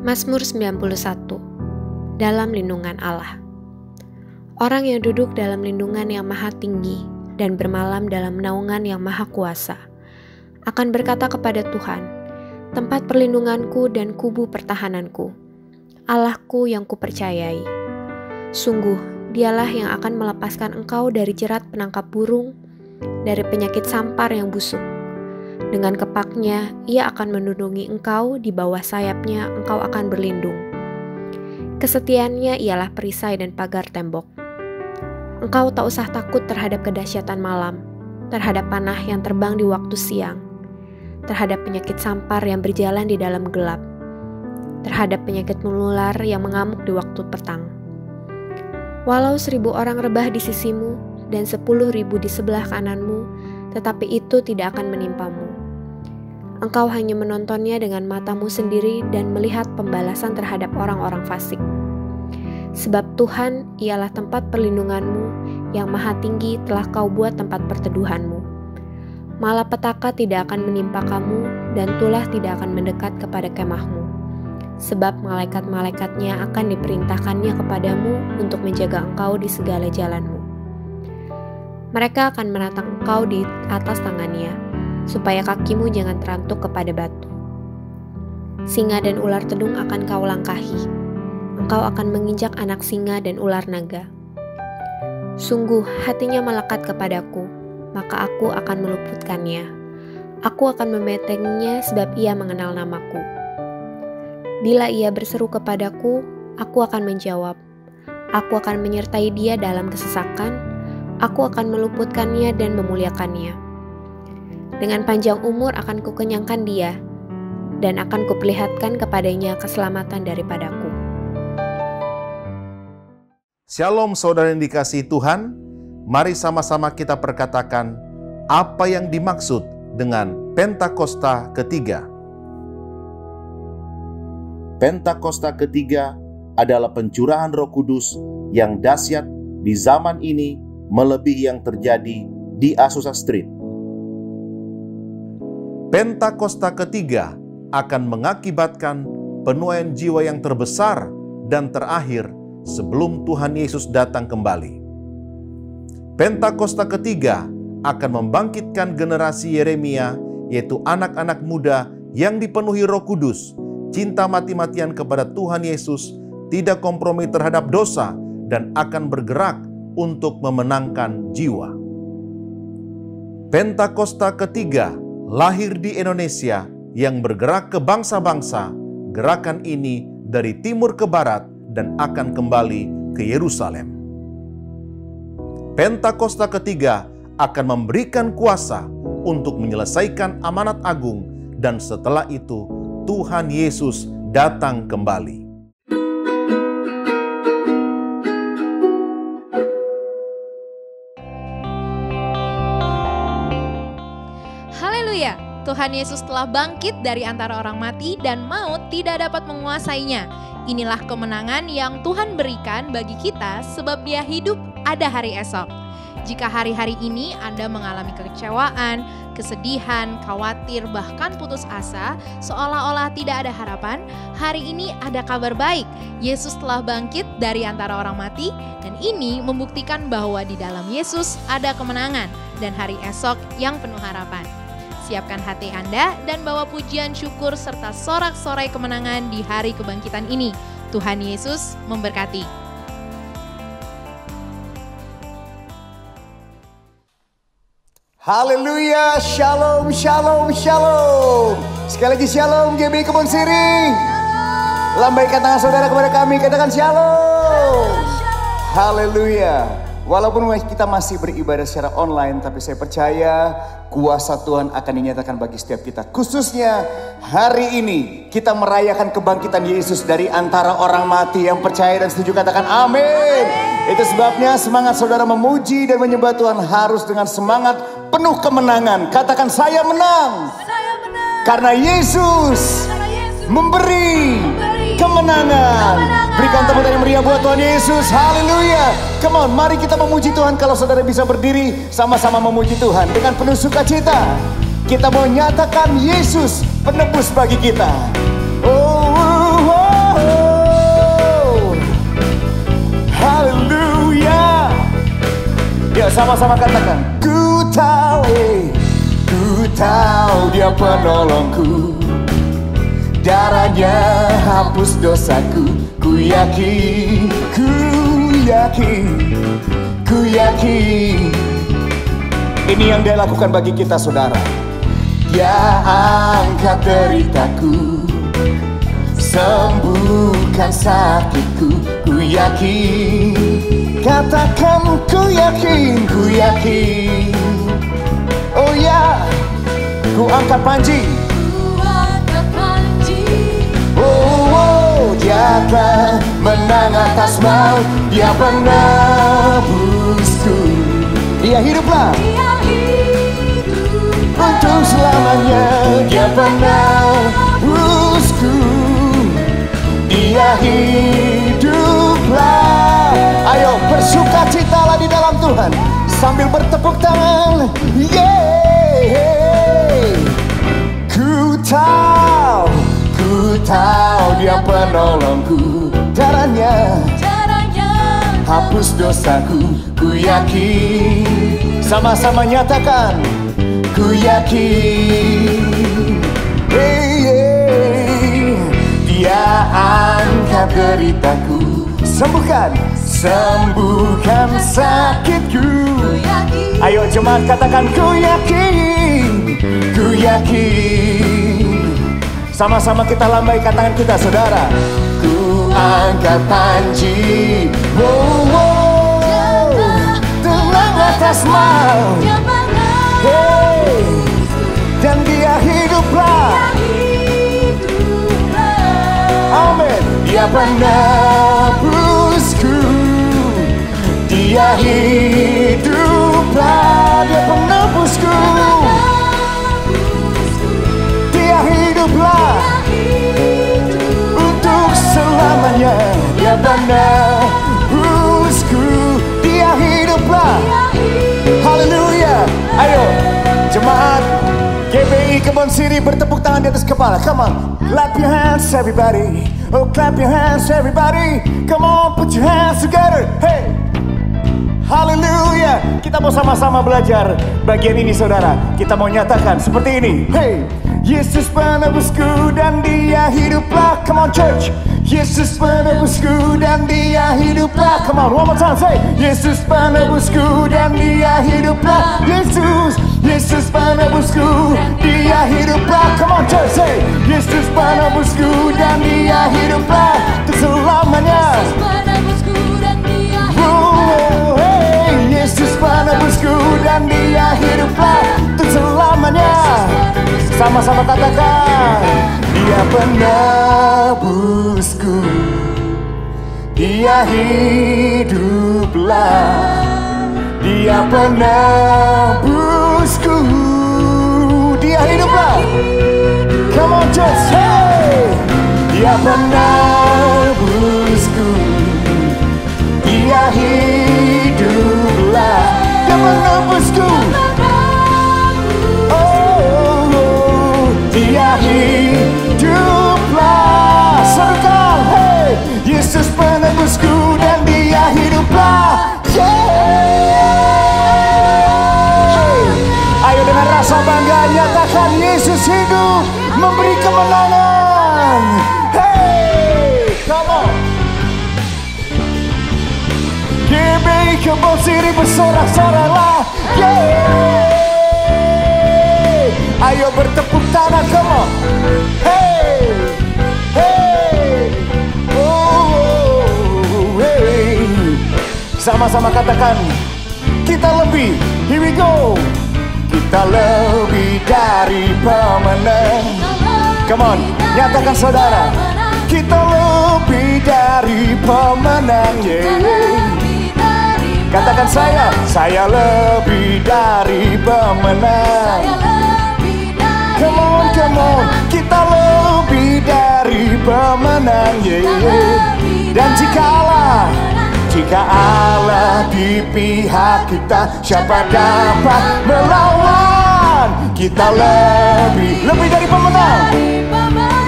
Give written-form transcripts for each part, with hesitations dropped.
Mazmur 91. Dalam lindungan Allah. Orang yang duduk dalam lindungan yang maha tinggi dan bermalam dalam naungan yang maha kuasa akan berkata kepada Tuhan, tempat perlindunganku dan kubu pertahananku, Allahku yang kupercayai. Sungguh, dialah yang akan melepaskan engkau dari jerat penangkap burung, dari penyakit sampar yang busuk. Dengan kepaknya, ia akan melindungi engkau, di bawah sayapnya engkau akan berlindung. Kesetiaannya ialah perisai dan pagar tembok. Engkau tak usah takut terhadap kedahsyatan malam, terhadap panah yang terbang di waktu siang, terhadap penyakit sampar yang berjalan di dalam gelap, terhadap penyakit menular yang mengamuk di waktu petang. Walau 1.000 orang rebah di sisimu dan 10.000 di sebelah kananmu, tetapi itu tidak akan menimpamu. Engkau hanya menontonnya dengan matamu sendiri dan melihat pembalasan terhadap orang-orang fasik. Sebab Tuhan ialah tempat perlindunganmu, yang maha tinggi telah kau buat tempat perteduhanmu. Malapetaka tidak akan menimpa kamu, dan tulah tidak akan mendekat kepada kemahmu. Sebab malaikat-malaikatnya akan diperintahkannya kepadamu untuk menjaga engkau di segala jalanmu. Mereka akan menatang engkau di atas tangannya, supaya kakimu jangan terantuk kepada batu. Singa dan ular tedung akan kau langkahi. Engkau akan menginjak anak singa dan ular naga. Sungguh hatinya melekat kepadaku, maka aku akan meluputkannya. Aku akan membentenginya sebab ia mengenal namaku. Bila ia berseru kepadaku, aku akan menjawab. Aku akan menyertai dia dalam kesesakan. Aku akan meluputkannya dan memuliakannya. Dengan panjang umur akan kukenyangkan dia, dan akan kuperlihatkan kepadanya keselamatan daripadaku. Shalom saudara yang dikasihi Tuhan, mari sama-sama kita perkatakan apa yang dimaksud dengan Pentakosta ketiga. Pentakosta ketiga adalah pencurahan Roh Kudus yang dahsyat di zaman ini melebihi yang terjadi di Azusa Street. Pentakosta ketiga akan mengakibatkan penuaian jiwa yang terbesar dan terakhir sebelum Tuhan Yesus datang kembali. Pentakosta ketiga akan membangkitkan generasi Yeremia, yaitu anak-anak muda yang dipenuhi Roh Kudus, cinta mati-matian kepada Tuhan Yesus, tidak kompromi terhadap dosa, dan akan bergerak untuk memenangkan jiwa. Pentakosta ketiga lahir di Indonesia yang bergerak ke bangsa-bangsa. Gerakan ini dari timur ke barat dan akan kembali ke Yerusalem. Pentakosta ketiga akan memberikan kuasa untuk menyelesaikan amanat agung, dan setelah itu Tuhan Yesus datang kembali. Haleluya! Tuhan Yesus telah bangkit dari antara orang mati dan maut tidak dapat menguasainya. Inilah kemenangan yang Tuhan berikan bagi kita sebab Dia hidup ada hari esok. Jika hari-hari ini Anda mengalami kekecewaan, kesedihan, khawatir, bahkan putus asa, seolah-olah tidak ada harapan, hari ini ada kabar baik. Yesus telah bangkit dari antara orang mati, dan ini membuktikan bahwa di dalam Yesus ada kemenangan dan hari esok yang penuh harapan. Siapkan hati Anda dan bawa pujian syukur serta sorak-sorai kemenangan di hari kebangkitan ini. Tuhan Yesus memberkati. Haleluya, shalom, shalom, shalom. Sekali lagi shalom GB Kebon Siri. Lambaikan tangan saudara kepada kami, katakan shalom. Haleluya. Walaupun kita masih beribadah secara online, tapi saya percaya kuasa Tuhan akan dinyatakan bagi setiap kita. Khususnya hari ini kita merayakan kebangkitan Yesus dari antara orang mati. Yang percaya dan setuju katakan amin. Itu sebabnya semangat saudara memuji dan menyembah Tuhan harus dengan semangat penuh kemenangan. Katakan saya menang. Karena Yesus memberi kemenangan. Berikan tepuk tangan yang meriah buat Tuhan Yesus. Haleluya. Come on, mari kita memuji Tuhan. Kalau saudara bisa berdiri, sama-sama memuji Tuhan dengan penuh sukacita. Kita mau nyatakan Yesus penebus bagi kita. Oh, oh, oh. Haleluya, sama-sama katakan. Ku tahu dia penolongku. Darahnya hapus dosaku. Ku yakin. Ini yang dia lakukan bagi kita, saudara. Dia angkat deritaku, sembuhkan sakitku. Ku yakin. Katakan ku yakin. Oh ya, ku angkat panji. Oh, dia telah menang atas maut. Dia penebusku. Dia hiduplah untuk selamanya. Dia penebusku. Dia hiduplah. Ayo bersukacitalah di dalam Tuhan sambil bertepuk tangan. Ku tahu dia penolongku. Darahnya hapus dosaku. Ku yakin. Sama-sama nyatakan. Ku yakin. Dia angkat deritaku, sembuhkan sakitku. Ayo jemaat katakan ku yakin. Sama-sama kita lambaikan tangan kita, saudara. Ku angkat panji. Tenang atas maut. Dan dia hiduplah. Amin. Dia penebusku. Dia hiduplah. Dia penebusku. Dia hiduplah untuk selamanya. Dia penebusku. Dia hiduplah. Haleluya. Ayo jemaat GBI Kebon Siri bertepuk tangan di atas kepala. Come on, clap your hands everybody. Oh, clap your hands everybody. Come on, put your hands together. Hey, haleluya. Kita mau sama-sama belajar bagian ini, saudara. Kita mau nyatakan seperti ini. Hey, Yesus penebusku dan dia hiduplah. Come on church. Yesus penebusku dan dia hiduplah. Come on, one more time, say Yesus penebusku dan dia hiduplah. Yesus penebusku, dia hiduplah. Come on church, say Yesus penebusku dan dia hiduplah untuk selamanya. Oh, hey, Yesus penebusku dan dia hiduplah untuk selamanya. Sama-sama katakan. Dia penebusku, dia hiduplah. Dia penebusku, dia hiduplah. Come on church, hey. Dia penebusku, dia hiduplah. Dia penebusku. Dia hiduplah. Serukan, hey, Yesus penebusku dan dia hiduplah. Ayo dengan rasa bangga nyatakan Yesus hidup, memberi kemenangan. Hey, come on. GBI Kebon Siri bersorak-soraklah. Ayo bertepuk tangan, come on. Hey, hey, oh, hey. Sama-sama katakan, kita lebih. Here we go. Kita lebih dari pemenang. Come on, nyatakan saudara. Kita lebih dari pemenang. Yeah. Katakan saya lebih dari pemenang. Come on, kita lebih dari pemenang, yeah. Dan jika Allah di pihak kita, siapa dapat melawan? Kita lebih dari pemenang.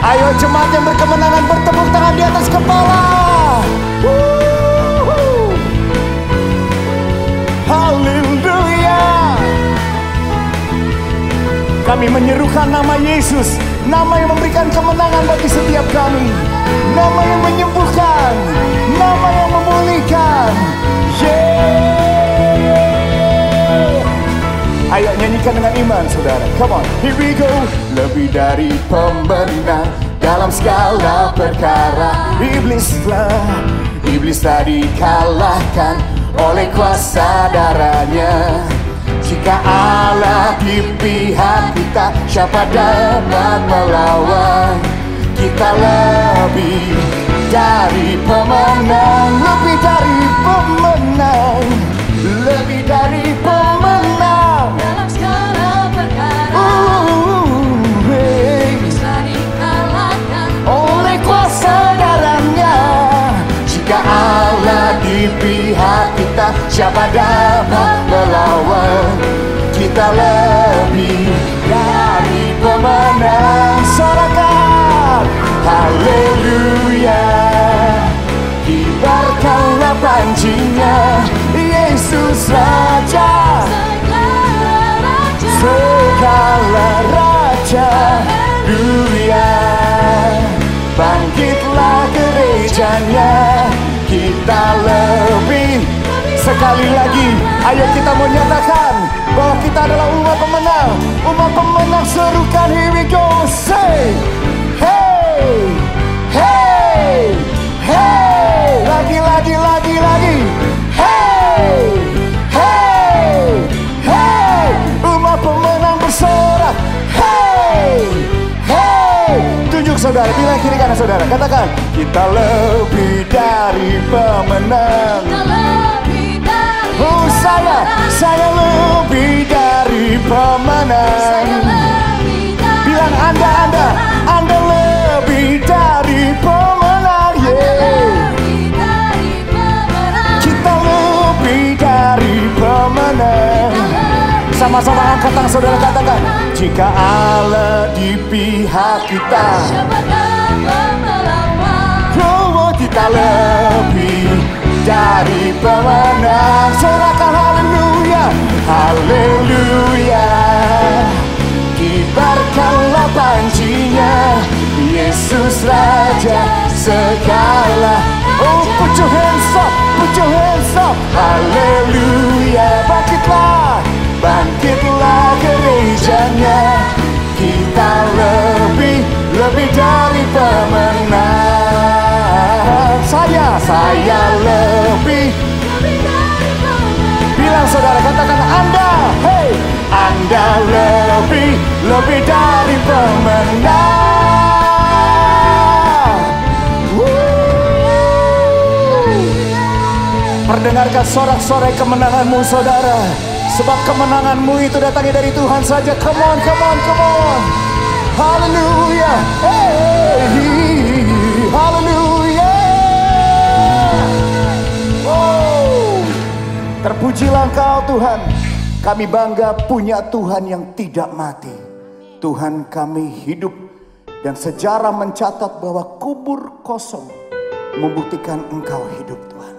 Ayo jemaat yang berkemenangan bertepuk tangan di atas kepala. Haleluya. Kami menyerukan nama Yesus, nama yang memberikan kemenangan bagi setiap kami, nama yang menyembuhkan, nama yang memulihkan. Ayo nyanyikan dengan iman saudara. Come on, here we go. Lebih dari pemenang dalam segala perkara. Iblis tadi kalahkan oleh kuasa darahnya. Jika Allah di pihak kita, siapa dapat melawan? Kita lebih dari pemenang, lebih dari pemenang, lebih dari pemenang dalam segala perkara. Bisa dikalahkan oleh kuasa darahnya. Jika Allah di pihak kita, siapa dapat melawan? Kita lebih dari pemenang. Sorakan haleluya, kibarkanlah pancinya, Yesus Raja, segala raja dunia. Bangkitlah gerejanya, kita lebih. Sekali lagi, ayo kita menyatakan bahwa kita adalah umat pemenang. Umat pemenang, serukan, here we go. Say, hey, hey, hey. Lagi. Hey, hey, hey. Umat pemenang bersorak. Hey, hey. Tunjuk saudara, bilang kiri kanan saudara. Katakan, kita lebih dari pemenang. Oh, saya lebih dari pemenang. Bilang Anda lebih dari pemenang. Kita lebih dari pemenang. Sama-sama angkat tangan saudara, katakan, jika Allah di pihak kita, oh, kita lebih dari pemenang. Sorakan haleluya, haleluya, kibarkanlah pancinya, Yesus Raja segala. Oh, put your hands up, haleluya. Bangkitlah gerejanya, kita lebih dari pemenang. Saya lebih. Bilang saudara, katakan Anda lebih dari pemenang. Perdengarkan sorak-sorai kemenanganmu saudara, sebab kemenanganmu itu datangnya dari Tuhan saja. Come on. Haleluya, haleluya. Terpujilah Engkau Tuhan. Kami bangga punya Tuhan yang tidak mati. Tuhan kami hidup, dan sejarah mencatat bahwa kubur kosong membuktikan Engkau hidup Tuhan.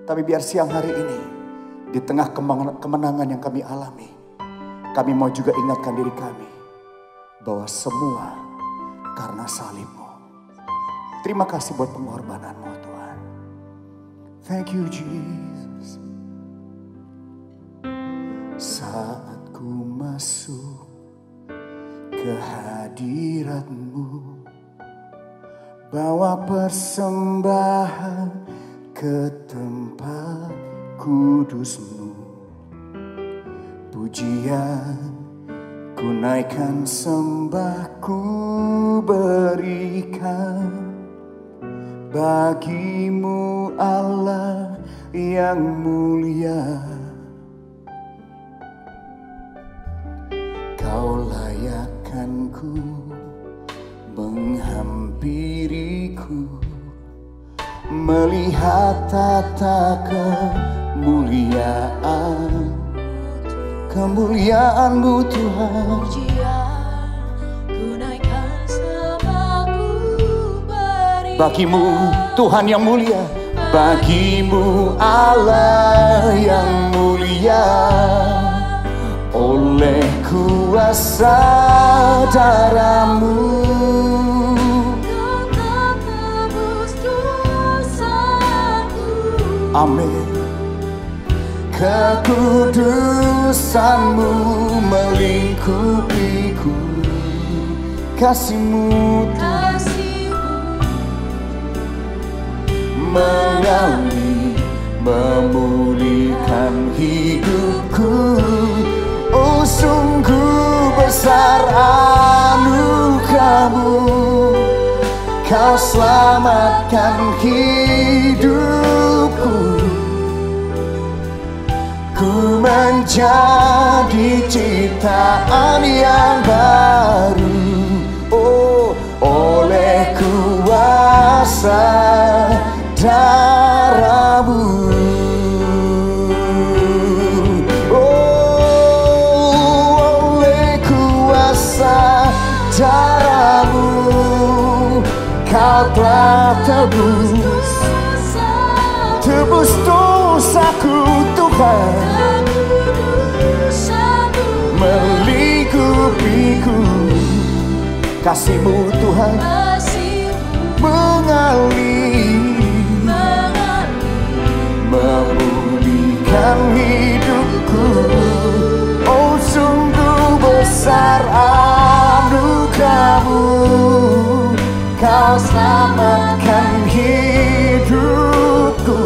Tapi biar siang hari ini, di tengah kemenangan yang kami alami, kami mau juga ingatkan diri kami bahwa semua karena salib-Mu. Terima kasih buat pengorbanan-Mu Tuhan. Thank you Jesus. Saat ku masuk ke hadirat-Mu, bawa persembahan ke tempat kudus-Mu, pujian ku naikkan, sembah ku berikan bagi-Mu Allah yang mulia. Kau layakkan ku, menghampiriku, melihat tata kemuliaan-Mu Tuhan. Bagi-Mu Tuhan yang mulia, bagi-Mu Allah yang mulia. Oleh kuasa darah-Mu. Amin. Kekudusan-Mu melingkupiku, kasih-Mu mengalir, memulihkan hidupku. Oh, sungguh besar anugerah-Mu, Kau selamatkan hidupku. Ku menjadi ciptaan yang baru, oh, oleh kuasa darah-Mu. Oh, oleh kuasa darah-Mu, Kau telah tebus dosaku, Tuhan, melingkupiku. Kasih-Mu, Tuhan, mengalir, memulihkan hidupku. Oh, sungguh besar anugerah-Mu, Kau selamatkan hidupku.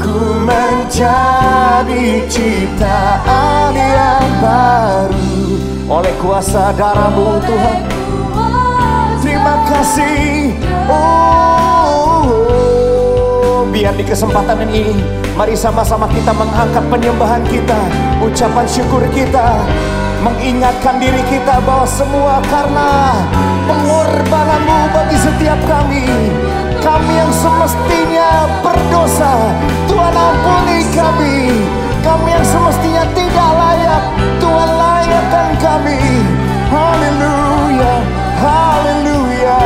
Ku menjadi ciptaan yang baru oleh kuasa darah-Mu, Tuhan. Terima kasih. Oh, biar di kesempatan ini mari sama-sama kita mengangkat penyembahan kita, ucapan syukur kita, mengingatkan diri kita bahwa semua karena pengorbanan-Mu bagi setiap kami. Kami yang semestinya berdosa, Tuhan ampuni kami. Kami yang semestinya tidak layak, Tuhan layakkan kami. Haleluya, haleluya.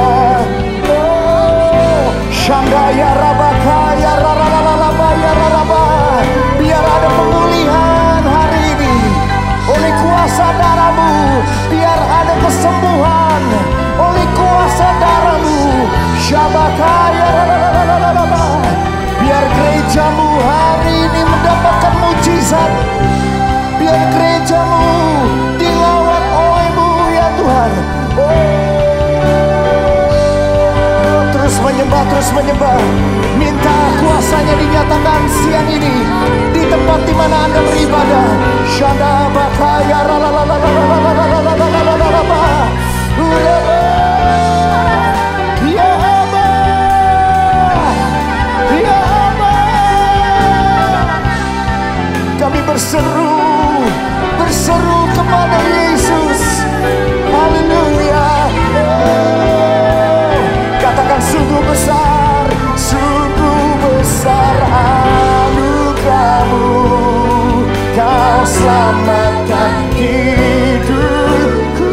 Oh, Shandaya Rabakaya Raralalabaya Raraba. Biar ada pemulihan hari ini oleh kuasa darah-Mu. Biar ada kesembuhan oleh kuasa darah-Mu. Syabakaya Raralalabaya. Biar gereja-Mu hari ini mendapatkan mujizat. Biar gereja-Mu dilawat oleh-Mu ya Tuhan. Oh, terus menyembah. Minta kuasanya dinyatakan siang ini di tempat di mana Anda beribadah. Syada bakaya ralalalalalalalalalalalalalalalala. Ya Allah, ya Allah. Kami berseru kepada Yesus. Haleluya. Katakan sungguh besar anugerah-Mu, Kau selamatkan hidupku.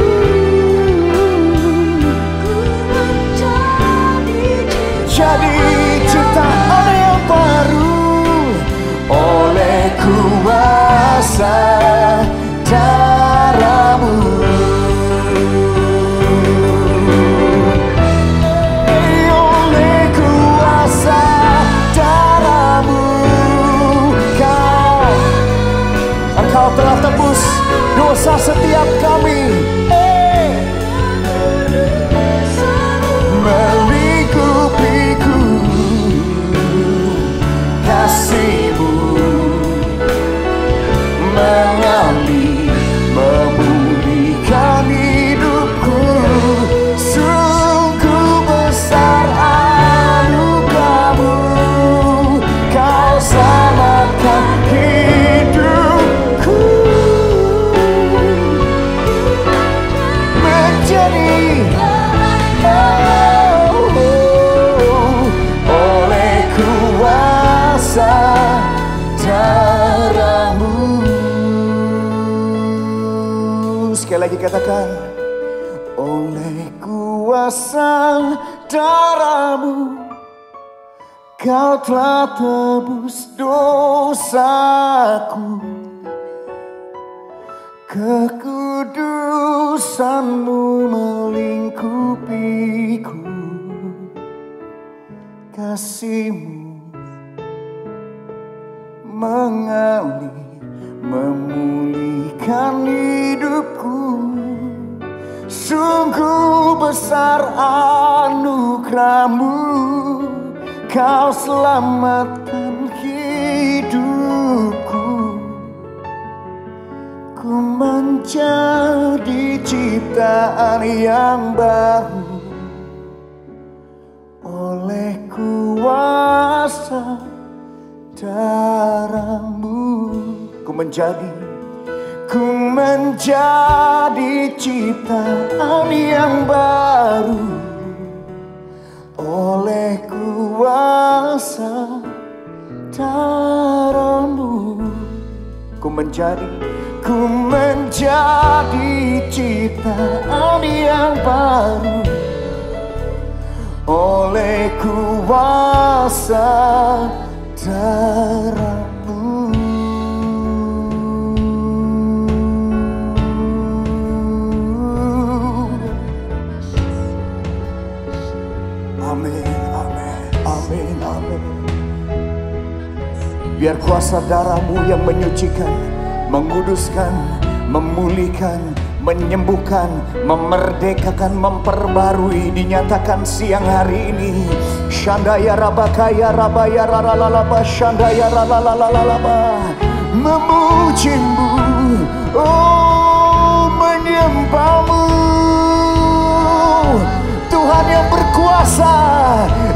Jadi ciptaan yang baru oleh kuasa darah-Mu. Oleh kuasa darah-Mu, Engkau telah tebus dosa setiap kami. Melingkupiku, kasih-Mu mengalir, memulihkan hidupku. Sungguh besar anugerah-Mu, Kau selamatkan hidupku. Menjadi oleh kuasa darah-Mu. Sekali lagi katakan, oleh kuasa darah-Mu, Kau telah tebus dosaku. Kekudusanmu melingkupiku, kasihmu mengalir memulihkan hidupku. Sungguh besar anugerahmu, kau selamatkan hidupku. Ku menjadi ciptaan yang baru oleh kuasa darah-Mu. Ku menjadi ciptaan yang baru oleh kuasa darah-Mu. Ku menjadi ciptaan yang baru oleh kuasa darah-Mu. Amin, amin, amin, amin. Biar kuasa darah-Mu yang menyucikan, menguduskan, memulihkan, menyembuhkan, memerdekakan, memperbarui dinyatakan siang hari ini. Shandaya rabakaya rabaya raralalaba, shandaya raralalaba. Memuji-Mu, oh menyembah-Mu, Tuhan yang berkuasa,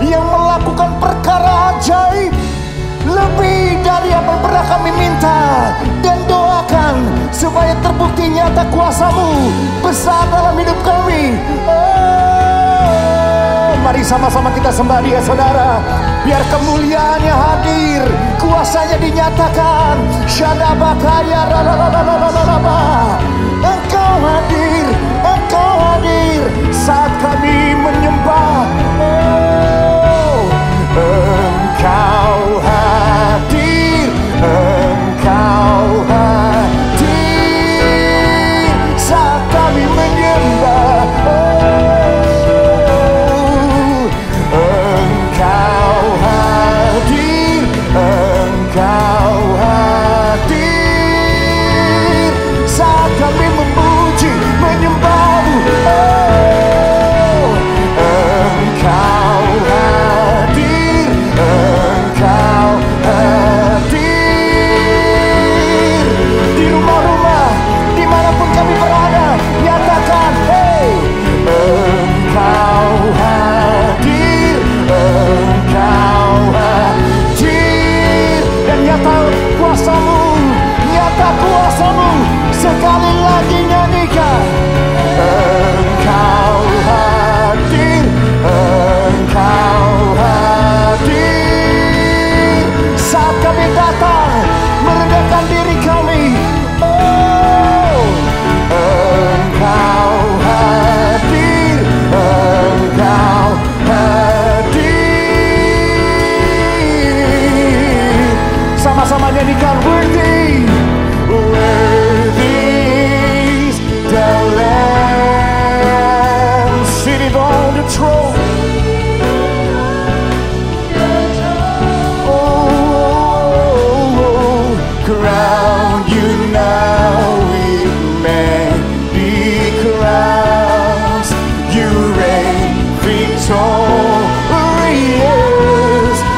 yang melakukan perkara ajaib lebih dari apa yang pernah kami minta dan doakan, supaya terbukti nyata kuasa-Mu besar dalam hidup kami. Oh, mari sama-sama kita sembah Dia, saudara. Biar kemuliaannya hadir, kuasanya dinyatakan. Syadabakaya ralalalalalalaba. Engkau hadir saat kami menyembah. Oh, Engkau hadir, Engkau hadir saat kami menyembah. Oh, Engkau hadir, Engkau hadir saat kami memuji, menyembah-Mu. Oh, Engkau hadir, Engkau hadir di rumah-rumah, dimanapun kami berada. Nyatakan, hey, Engkau hadir, Engkau hadir. Dan nyata kuasa-Mu, nyata kuasa-Mu. Sekali lagi nyanyikan, Engkau hadir, Engkau hadir saat kami datang merendahkan diri kami. Oh, Engkau hadir, Engkau hadir. Sama-sama nyanyikan, worthy, worthy is the Lamb seated on the throne. Crown you now with many crowns. You reign victorious.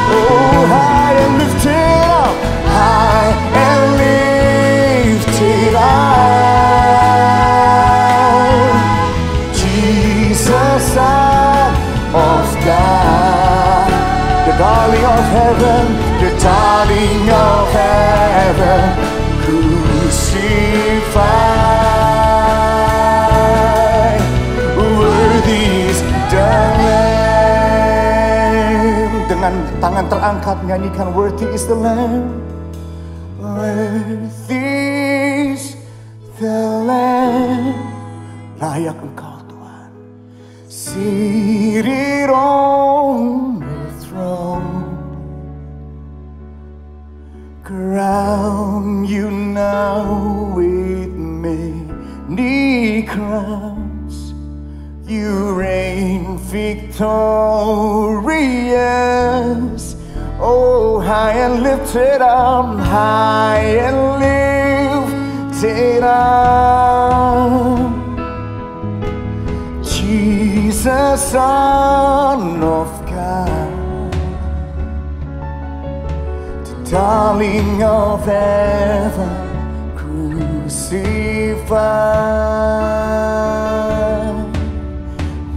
Oh, high and lifted up, high and lifted up. Jesus, Son of God, the darling of heaven, the darling of heaven, crucified. Worthy is the Lamb. Dengan tangan terangkat nyanyikan, worthy is the Lamb, worthy is the Lamb. Layak Engkau Tuhan, seated on the throne. Crown you now with me. You reign victorious. Oh, high and lifted up, high and lifted up. Jesus, Son of God, the darling of heaven, crucified.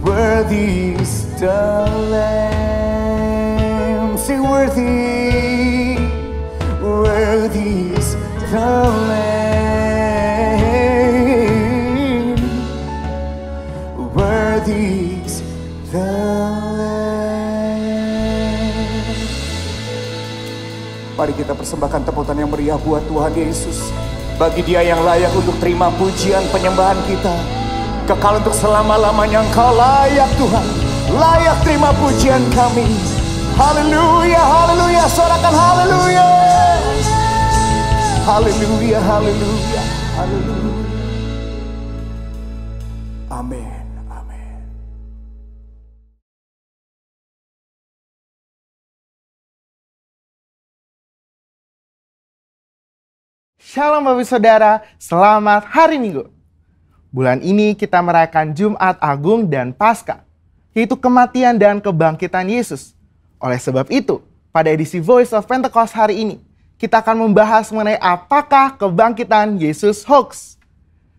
Worthy is the Lamb. Say worthy, worthy is the Lamb. Worthy is the Lamb. Mari kita persembahkan tepuk tangan yang meriah buat Tuhan Yesus. Bagi Dia yang layak untuk terima pujian penyembahan kita. Kekal untuk selama-lamanya Engkau layak Tuhan. Layak terima pujian kami. Haleluya, haleluya, sorakan haleluya. Haleluya, haleluya, haleluya. Amin, amin. Shalom Bapak Saudara, selamat hari Minggu. Bulan ini kita merayakan Jumat Agung dan Paskah, yaitu kematian dan kebangkitan Yesus. Oleh sebab itu, pada edisi Voice of Pentecost hari ini, kita akan membahas mengenai apakah kebangkitan Yesus hoax.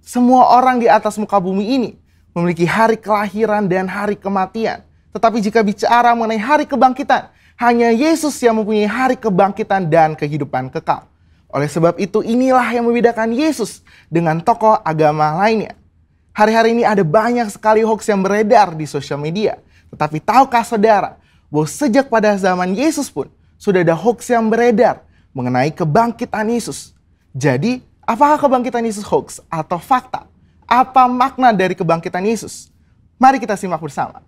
Semua orang di atas muka bumi ini memiliki hari kelahiran dan hari kematian. Tetapi jika bicara mengenai hari kebangkitan, hanya Yesus yang mempunyai hari kebangkitan dan kehidupan kekal. Oleh sebab itu, inilah yang membedakan Yesus dengan tokoh agama lainnya. Hari-hari ini ada banyak sekali hoax yang beredar di sosial media. Tetapi tahukah saudara, bahwa sejak pada zaman Yesus pun sudah ada hoax yang beredar mengenai kebangkitan Yesus. Jadi, apakah kebangkitan Yesus hoax atau fakta? Apa makna dari kebangkitan Yesus? Mari kita simak bersama.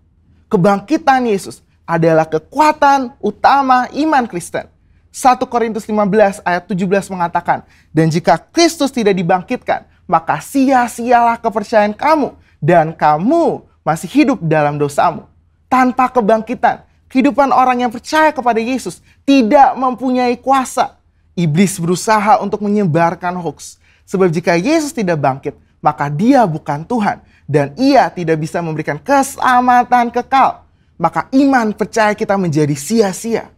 Kebangkitan Yesus adalah kekuatan utama iman Kristen. 1 Korintus 15 ayat 17 mengatakan, dan jika Kristus tidak dibangkitkan, maka sia-sialah kepercayaan kamu, dan kamu masih hidup dalam dosamu. Tanpa kebangkitan, kehidupan orang yang percaya kepada Yesus tidak mempunyai kuasa. Iblis berusaha untuk menyebarkan hoax. Sebab jika Yesus tidak bangkit, maka Dia bukan Tuhan, dan Ia tidak bisa memberikan keselamatan kekal. Maka iman percaya kita menjadi sia-sia.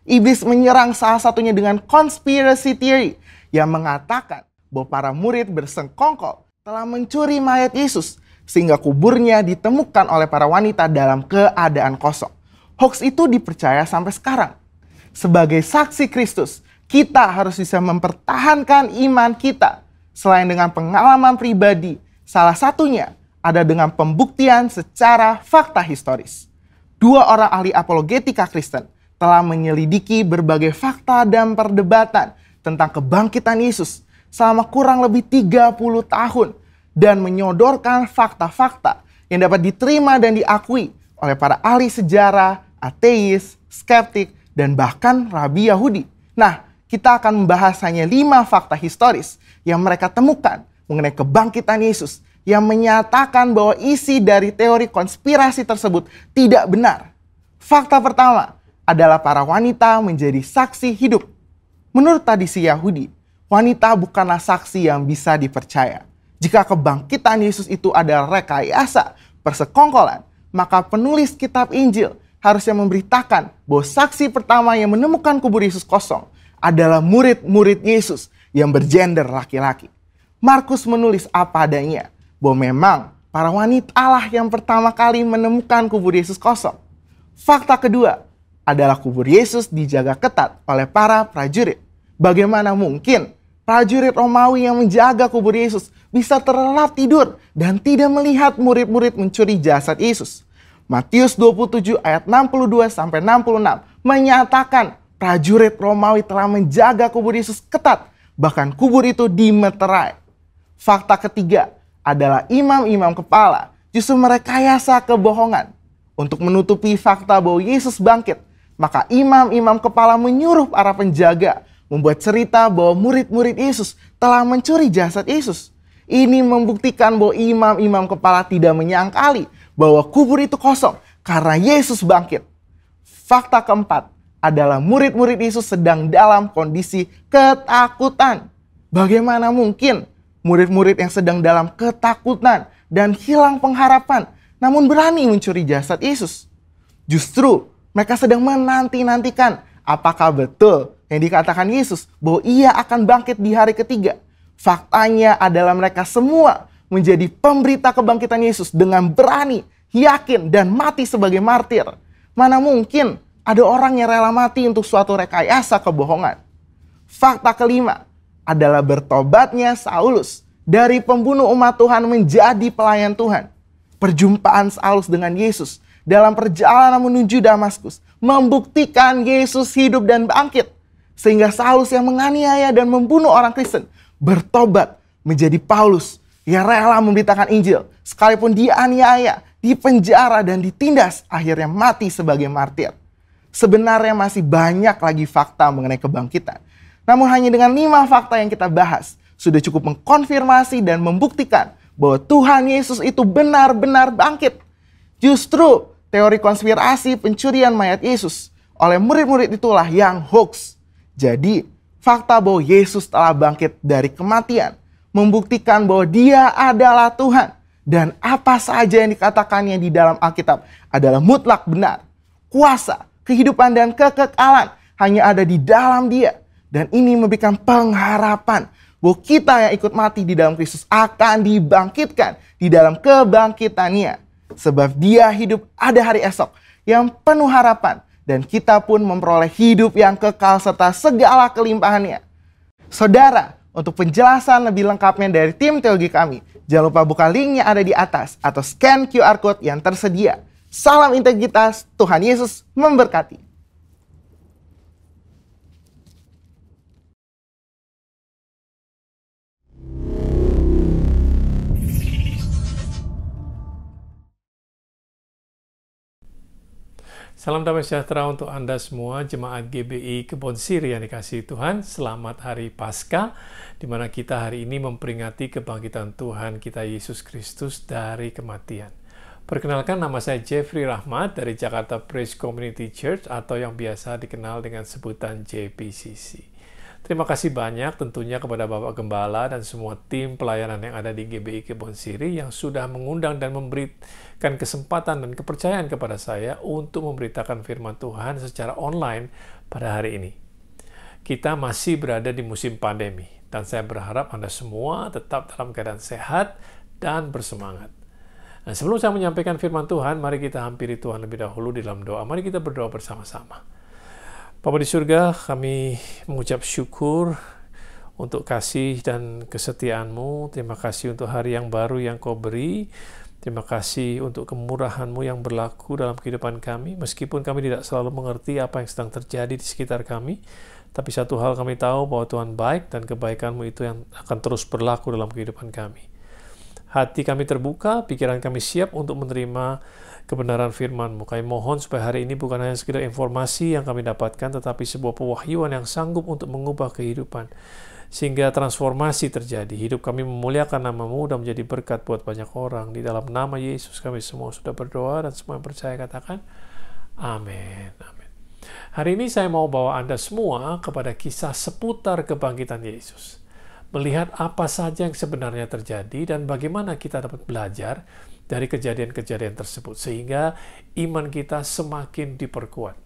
Iblis menyerang salah satunya dengan conspiracy theory yang mengatakan bahwa para murid bersengkongkol telah mencuri mayat Yesus sehingga kuburnya ditemukan oleh para wanita dalam keadaan kosong. Hoax itu dipercaya sampai sekarang. Sebagai saksi Kristus, kita harus bisa mempertahankan iman kita. Selain dengan pengalaman pribadi, salah satunya ada dengan pembuktian secara fakta historis. 2 orang ahli apologetika Kristen telah menyelidiki berbagai fakta dan perdebatan tentang kebangkitan Yesus selama kurang lebih 30 tahun dan menyodorkan fakta-fakta yang dapat diterima dan diakui oleh para ahli sejarah, ateis, skeptik, dan bahkan rabi Yahudi. Nah, kita akan membahas hanya 5 fakta historis yang mereka temukan mengenai kebangkitan Yesus yang menyatakan bahwa isi dari teori konspirasi tersebut tidak benar. Fakta pertama adalah para wanita menjadi saksi hidup. Menurut tradisi Yahudi, wanita bukanlah saksi yang bisa dipercaya. Jika kebangkitan Yesus itu adalah rekayasa, persekongkolan, maka penulis kitab Injil harusnya memberitakan bahwa saksi pertama yang menemukan kubur Yesus kosong adalah murid-murid Yesus yang bergender laki-laki. Markus menulis apa adanya, bahwa memang para wanita lah yang pertama kali menemukan kubur Yesus kosong. Fakta kedua adalah kubur Yesus dijaga ketat oleh para prajurit. Bagaimana mungkin prajurit Romawi yang menjaga kubur Yesus bisa terlelap tidur dan tidak melihat murid-murid mencuri jasad Yesus? Matius 27 ayat 62-66 menyatakan prajurit Romawi telah menjaga kubur Yesus ketat, bahkan kubur itu dimeterai. Fakta ketiga adalah imam-imam kepala justru merekayasa kebohongan. Untuk menutupi fakta bahwa Yesus bangkit, maka imam-imam kepala menyuruh para penjaga membuat cerita bahwa murid-murid Yesus telah mencuri jasad Yesus. Ini membuktikan bahwa imam-imam kepala tidak menyangkali bahwa kubur itu kosong karena Yesus bangkit. Fakta keempat adalah murid-murid Yesus sedang dalam kondisi ketakutan. Bagaimana mungkin murid-murid yang sedang dalam ketakutan dan hilang pengharapan, namun berani mencuri jasad Yesus? Justru mereka sedang menanti-nantikan apakah betul yang dikatakan Yesus bahwa ia akan bangkit di hari ketiga. Faktanya adalah mereka semua menjadi pemberita kebangkitan Yesus dengan berani, yakin, dan mati sebagai martir. Mana mungkin ada orang yang rela mati untuk suatu rekayasa kebohongan. Fakta kelima adalah bertobatnya Saulus dari pembunuh umat Tuhan menjadi pelayan Tuhan. Perjumpaan Saulus dengan Yesus dalam perjalanan menuju Damaskus membuktikan Yesus hidup dan bangkit. Sehingga Saulus yang menganiaya dan membunuh orang Kristen bertobat menjadi Paulus yang rela memberitakan Injil. Sekalipun dianiaya, dipenjara, dan ditindas, akhirnya mati sebagai martir. Sebenarnya masih banyak lagi fakta mengenai kebangkitan. Namun hanya dengan 5 fakta yang kita bahas, sudah cukup mengkonfirmasi dan membuktikan bahwa Tuhan Yesus itu benar-benar bangkit. Justru teori konspirasi pencurian mayat Yesus oleh murid-murid itulah yang hoax. Jadi, fakta bahwa Yesus telah bangkit dari kematian membuktikan bahwa Dia adalah Tuhan. Dan apa saja yang dikatakannya di dalam Alkitab adalah mutlak benar. Kuasa, kehidupan, dan kekekalan hanya ada di dalam Dia. Dan ini memberikan pengharapan bahwa kita yang ikut mati di dalam Kristus akan dibangkitkan di dalam kebangkitannya. Sebab Dia hidup ada hari esok yang penuh harapan. Dan kita pun memperoleh hidup yang kekal serta segala kelimpahannya. Saudara, untuk penjelasan lebih lengkapnya dari tim teologi kami, jangan lupa buka linknya ada di atas atau scan QR Code yang tersedia. Salam integritas, Tuhan Yesus memberkati. Salam damai sejahtera untuk Anda semua, Jemaat GBI Kebon Siri yang dikasihi Tuhan. Selamat Hari Paskah, di mana kita hari ini memperingati kebangkitan Tuhan kita Yesus Kristus dari kematian. Perkenalkan, nama saya Jeffrey Rahmat dari Jakarta Praise Community Church atau yang biasa dikenal dengan sebutan JPCC. Terima kasih banyak tentunya kepada Bapak Gembala dan semua tim pelayanan yang ada di GBI Kebon Siri yang sudah mengundang dan memberikan kesempatan dan kepercayaan kepada saya untuk memberitakan firman Tuhan secara online pada hari ini. Kita masih berada di musim pandemi dan saya berharap Anda semua tetap dalam keadaan sehat dan bersemangat. Nah, sebelum saya menyampaikan firman Tuhan, mari kita hampiri Tuhan lebih dahulu di dalam doa. Mari kita berdoa bersama-sama. Bapa di surga, kami mengucap syukur untuk kasih dan kesetiaan-Mu. Terima kasih untuk hari yang baru yang Kau beri. Terima kasih untuk kemurahan-Mu yang berlaku dalam kehidupan kami. Meskipun kami tidak selalu mengerti apa yang sedang terjadi di sekitar kami, tapi satu hal kami tahu bahwa Tuhan baik dan kebaikan-Mu itu yang akan terus berlaku dalam kehidupan kami. Hati kami terbuka, pikiran kami siap untuk menerima kebenaran firman-Mu. Kami mohon supaya hari ini bukan hanya sekedar informasi yang kami dapatkan, tetapi sebuah pewahyuan yang sanggup untuk mengubah kehidupan. Sehingga transformasi terjadi. Hidup kami memuliakan nama-Mu dan menjadi berkat buat banyak orang. Di dalam nama Yesus kami semua sudah berdoa dan semua yang percaya katakan, amin. Amin. Hari ini saya mau bawa Anda semua kepada kisah seputar kebangkitan Yesus. Melihat apa saja yang sebenarnya terjadi dan bagaimana kita dapat belajar dari kejadian-kejadian tersebut, sehingga iman kita semakin diperkuat.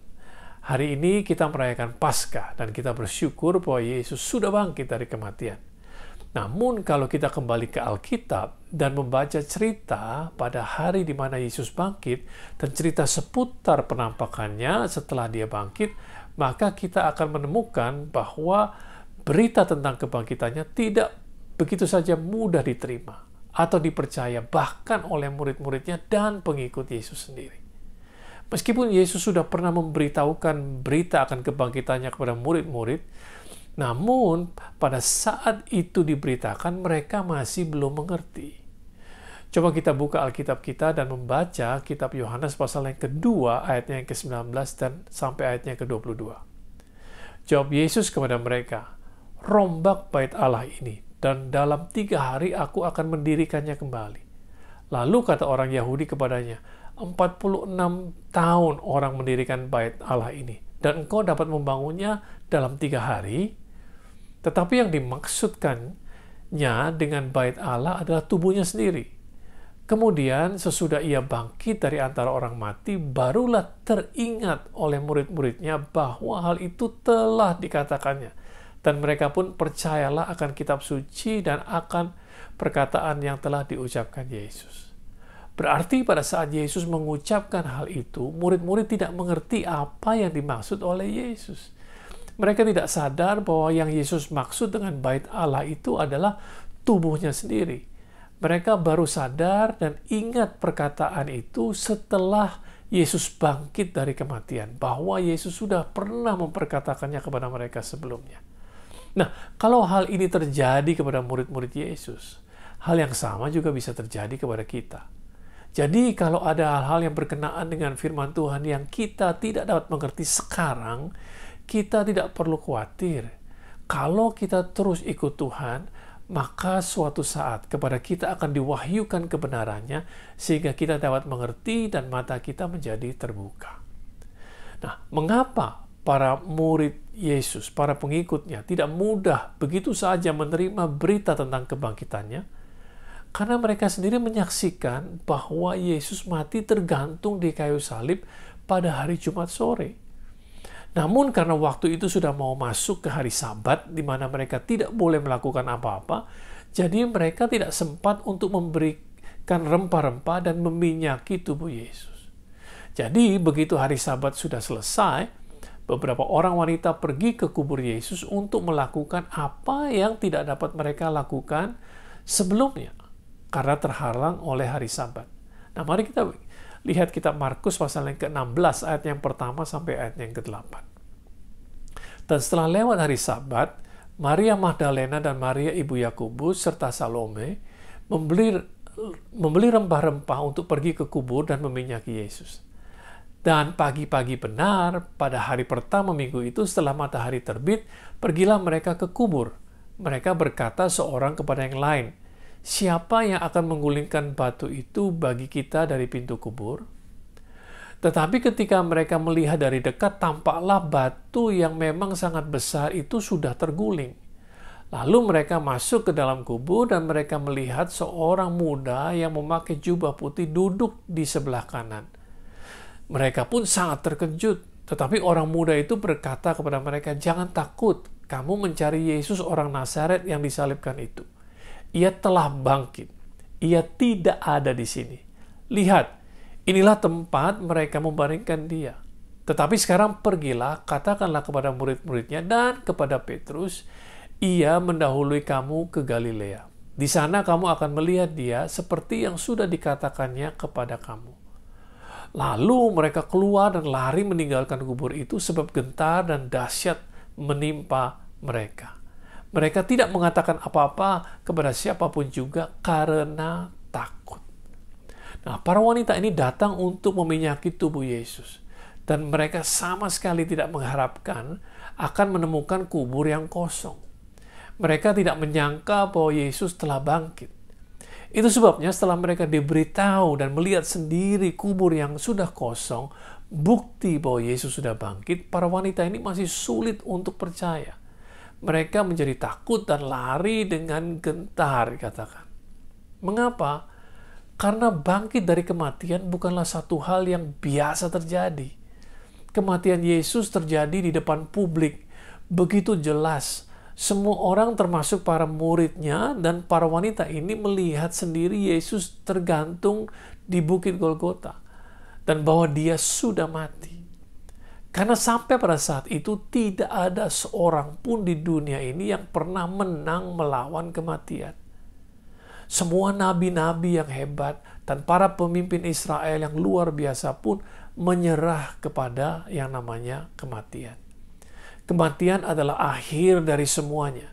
Hari ini kita merayakan Paskah dan kita bersyukur bahwa Yesus sudah bangkit dari kematian. Namun kalau kita kembali ke Alkitab dan membaca cerita pada hari di mana Yesus bangkit dan cerita seputar penampakannya setelah Dia bangkit, maka kita akan menemukan bahwa berita tentang kebangkitannya tidak begitu saja mudah diterima atau dipercaya bahkan oleh murid-muridnya dan pengikut Yesus sendiri. Meskipun Yesus sudah pernah memberitahukan berita akan kebangkitannya kepada murid-murid, namun pada saat itu diberitakan mereka masih belum mengerti. Coba kita buka Alkitab kita dan membaca kitab Yohanes pasal yang kedua ayatnya yang ke-19 dan sampai ayatnya yang ke-22. Jawab Yesus kepada mereka, "Rombak bait Allah ini, dan dalam 3 hari aku akan mendirikannya kembali." Lalu kata orang Yahudi kepadanya, 46 tahun orang mendirikan bait Allah ini, dan engkau dapat membangunnya dalam 3 hari? Tetapi yang dimaksudkannya dengan bait Allah adalah tubuhnya sendiri. Kemudian sesudah ia bangkit dari antara orang mati, barulah teringat oleh murid-muridnya bahwa hal itu telah dikatakannya. Dan mereka pun percayalah akan kitab suci dan akan perkataan yang telah diucapkan Yesus. Berarti pada saat Yesus mengucapkan hal itu, murid-murid tidak mengerti apa yang dimaksud oleh Yesus. Mereka tidak sadar bahwa yang Yesus maksud dengan bait Allah itu adalah tubuhnya sendiri. Mereka baru sadar dan ingat perkataan itu setelah Yesus bangkit dari kematian, bahwa Yesus sudah pernah memperkatakannya kepada mereka sebelumnya. Nah, kalau hal ini terjadi kepada murid-murid Yesus, hal yang sama juga bisa terjadi kepada kita. Jadi, kalau ada hal-hal yang berkenaan dengan firman Tuhan yang kita tidak dapat mengerti sekarang, kita tidak perlu khawatir. Kalau kita terus ikut Tuhan, maka suatu saat kepada kita akan diwahyukan kebenarannya, sehingga kita dapat mengerti dan mata kita menjadi terbuka. Nah, mengapa para murid Yesus, para pengikutnya, tidak mudah begitu saja menerima berita tentang kebangkitannya? Karena mereka sendiri menyaksikan bahwa Yesus mati tergantung di kayu salib pada hari Jumat sore. Namun karena waktu itu sudah mau masuk ke hari Sabat, di mana mereka tidak boleh melakukan apa-apa, jadi mereka tidak sempat untuk memberikan rempah-rempah dan meminyaki tubuh Yesus. Jadi begitu hari Sabat sudah selesai, beberapa orang wanita pergi ke kubur Yesus untuk melakukan apa yang tidak dapat mereka lakukan sebelumnya, karena terhalang oleh hari Sabat. Nah, mari kita lihat kitab Markus pasal yang ke-16 ayat yang pertama sampai ayat yang ke-8. Dan setelah lewat hari Sabat, Maria Magdalena dan Maria ibu Yakobus serta Salome membeli rempah-rempah untuk pergi ke kubur dan meminyaki Yesus. Dan pagi-pagi benar, pada hari pertama minggu itu setelah matahari terbit, pergilah mereka ke kubur. Mereka berkata seorang kepada yang lain, "Siapa yang akan menggulingkan batu itu bagi kita dari pintu kubur?" Tetapi ketika mereka melihat dari dekat, tampaklah batu yang memang sangat besar itu sudah terguling. Lalu mereka masuk ke dalam kubur dan mereka melihat seorang muda yang memakai jubah putih duduk di sebelah kanan. Mereka pun sangat terkejut, tetapi orang muda itu berkata kepada mereka, "Jangan takut, kamu mencari Yesus orang Nazaret yang disalibkan itu. Ia telah bangkit. Ia tidak ada di sini. Lihat, inilah tempat mereka membaringkan dia. Tetapi sekarang pergilah, katakanlah kepada murid-muridnya dan kepada Petrus, ia mendahului kamu ke Galilea. Di sana kamu akan melihat dia seperti yang sudah dikatakannya kepada kamu." Lalu mereka keluar dan lari meninggalkan kubur itu sebab gentar dan dahsyat menimpa mereka. Mereka tidak mengatakan apa-apa kepada siapapun juga karena takut. Nah, para wanita ini datang untuk meminyaki tubuh Yesus. Dan mereka sama sekali tidak mengharapkan akan menemukan kubur yang kosong. Mereka tidak menyangka bahwa Yesus telah bangkit. Itu sebabnya setelah mereka diberitahu dan melihat sendiri kubur yang sudah kosong, bukti bahwa Yesus sudah bangkit, para wanita ini masih sulit untuk percaya. Mereka menjadi takut dan lari dengan gentar, dikatakan. Mengapa? Karena bangkit dari kematian bukanlah satu hal yang biasa terjadi. Kematian Yesus terjadi di depan publik, begitu jelas. Semua orang termasuk para muridnya dan para wanita ini melihat sendiri Yesus tergantung di Bukit Golgota dan bahwa dia sudah mati. Karena sampai pada saat itu tidak ada seorang pun di dunia ini yang pernah menang melawan kematian. Semua nabi-nabi yang hebat dan para pemimpin Israel yang luar biasa pun menyerah kepada yang namanya kematian. Kematian adalah akhir dari semuanya.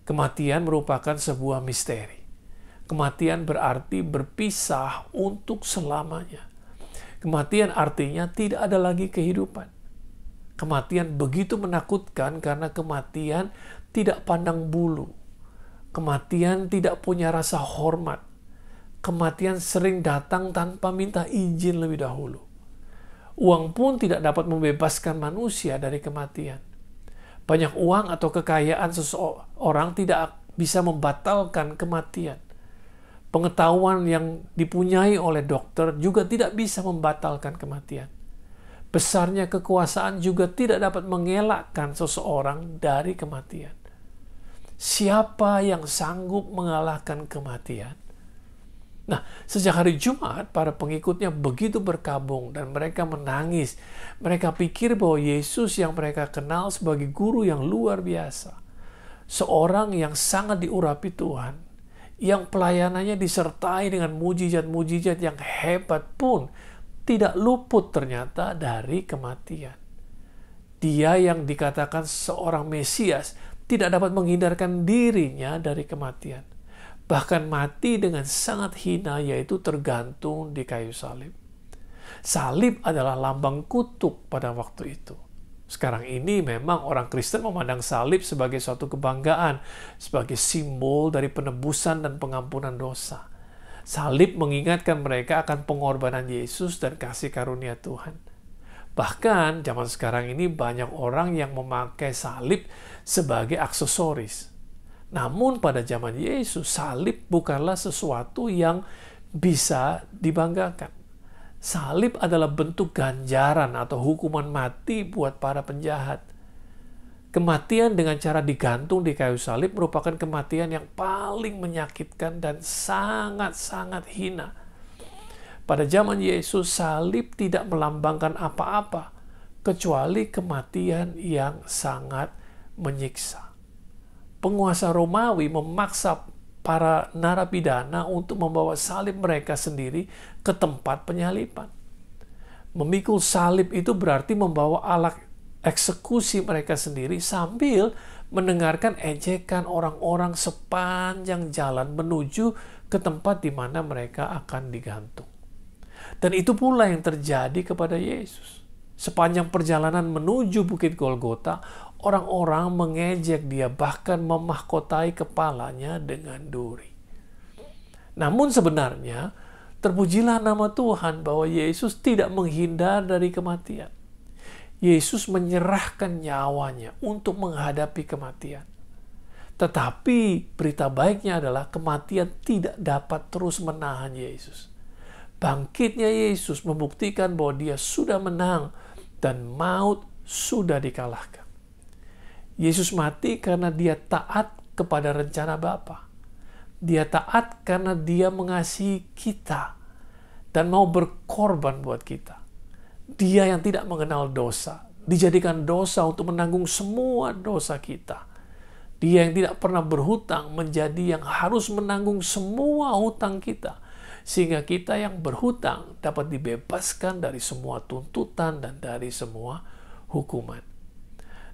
Kematian merupakan sebuah misteri. Kematian berarti berpisah untuk selamanya. Kematian artinya tidak ada lagi kehidupan. Kematian begitu menakutkan karena kematian tidak pandang bulu. Kematian tidak punya rasa hormat. kematian sering datang tanpa minta izin lebih dahulu. Uang pun tidak dapat membebaskan manusia dari kematian. Banyak uang atau kekayaan seseorang tidak bisa membatalkan kematian. Pengetahuan yang dipunyai oleh dokter juga tidak bisa membatalkan kematian. Besarnya kekuasaan juga tidak dapat mengelakkan seseorang dari kematian. Siapa yang sanggup mengalahkan kematian? Nah, sejak hari Jumat, para pengikutnya begitu berkabung dan mereka menangis. Mereka pikir bahwa Yesus yang mereka kenal sebagai guru yang luar biasa, seorang yang sangat diurapi Tuhan, yang pelayanannya disertai dengan mujizat-mujizat yang hebat pun tidak luput ternyata dari kematian. Dia yang dikatakan seorang Mesias tidak dapat menghindarkan dirinya dari kematian. Bahkan mati dengan sangat hina, yaitu tergantung di kayu salib. Salib adalah lambang kutuk pada waktu itu. Sekarang ini memang orang Kristen memandang salib sebagai suatu kebanggaan, sebagai simbol dari penebusan dan pengampunan dosa. Salib mengingatkan mereka akan pengorbanan Yesus dan kasih karunia Tuhan. Bahkan zaman sekarang ini banyak orang yang memakai salib sebagai aksesoris. Namun pada zaman Yesus, salib bukanlah sesuatu yang bisa dibanggakan. Salib adalah bentuk ganjaran atau hukuman mati buat para penjahat. Kematian dengan cara digantung di kayu salib merupakan kematian yang paling menyakitkan dan sangat-sangat hina. Pada zaman Yesus, salib tidak melambangkan apa-apa kecuali kematian yang sangat menyiksa. Penguasa Romawi memaksa para narapidana untuk membawa salib mereka sendiri ke tempat penyaliban. Memikul salib itu berarti membawa alat eksekusi mereka sendiri sambil mendengarkan ejekan orang-orang sepanjang jalan menuju ke tempat di mana mereka akan digantung. Dan itu pula yang terjadi kepada Yesus. Sepanjang perjalanan menuju Bukit Golgota, orang-orang mengejek dia, bahkan memahkotai kepalanya dengan duri. Namun sebenarnya, terpujilah nama Tuhan bahwa Yesus tidak menghindar dari kematian. Yesus menyerahkan nyawanya untuk menghadapi kematian. Tetapi berita baiknya adalah kematian tidak dapat terus menahan Yesus. Bangkitnya Yesus membuktikan bahwa dia sudah menang dan maut sudah dikalahkan. Yesus mati karena dia taat kepada rencana Bapa. Dia taat karena dia mengasihi kita dan mau berkorban buat kita. Dia yang tidak mengenal dosa, dijadikan dosa untuk menanggung semua dosa kita. Dia yang tidak pernah berhutang menjadi yang harus menanggung semua hutang kita. Sehingga kita yang berhutang dapat dibebaskan dari semua tuntutan dan dari semua hukuman.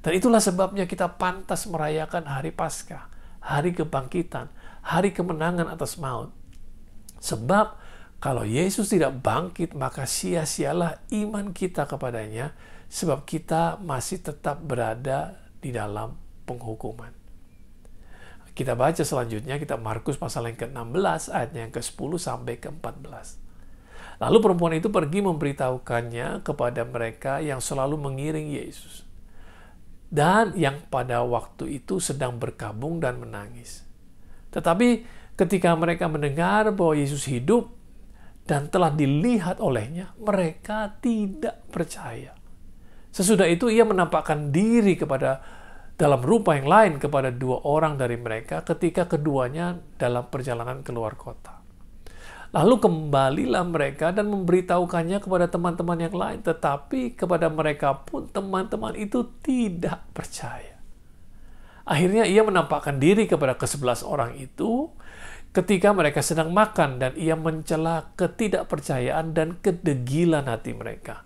Dan itulah sebabnya kita pantas merayakan hari Paskah, hari kebangkitan, hari kemenangan atas maut. Sebab kalau Yesus tidak bangkit, maka sia-sialah iman kita kepadanya, sebab kita masih tetap berada di dalam penghukuman. Kita baca selanjutnya, kita Markus pasal yang ke-16, ayatnya yang ke-10 sampai ke-14. Lalu perempuan itu pergi memberitahukannya kepada mereka yang selalu mengiring Yesus, dan yang pada waktu itu sedang berkabung dan menangis. Tetapi ketika mereka mendengar bahwa Yesus hidup dan telah dilihat olehnya, mereka tidak percaya. Sesudah itu ia menampakkan diri dalam rupa yang lain kepada dua orang dari mereka ketika keduanya dalam perjalanan keluar kota. Lalu kembalilah mereka dan memberitahukannya kepada teman-teman yang lain, tetapi kepada mereka pun teman-teman itu tidak percaya. Akhirnya ia menampakkan diri kepada ke-11 orang itu ketika mereka sedang makan, dan ia mencela ketidakpercayaan dan kedegilan hati mereka.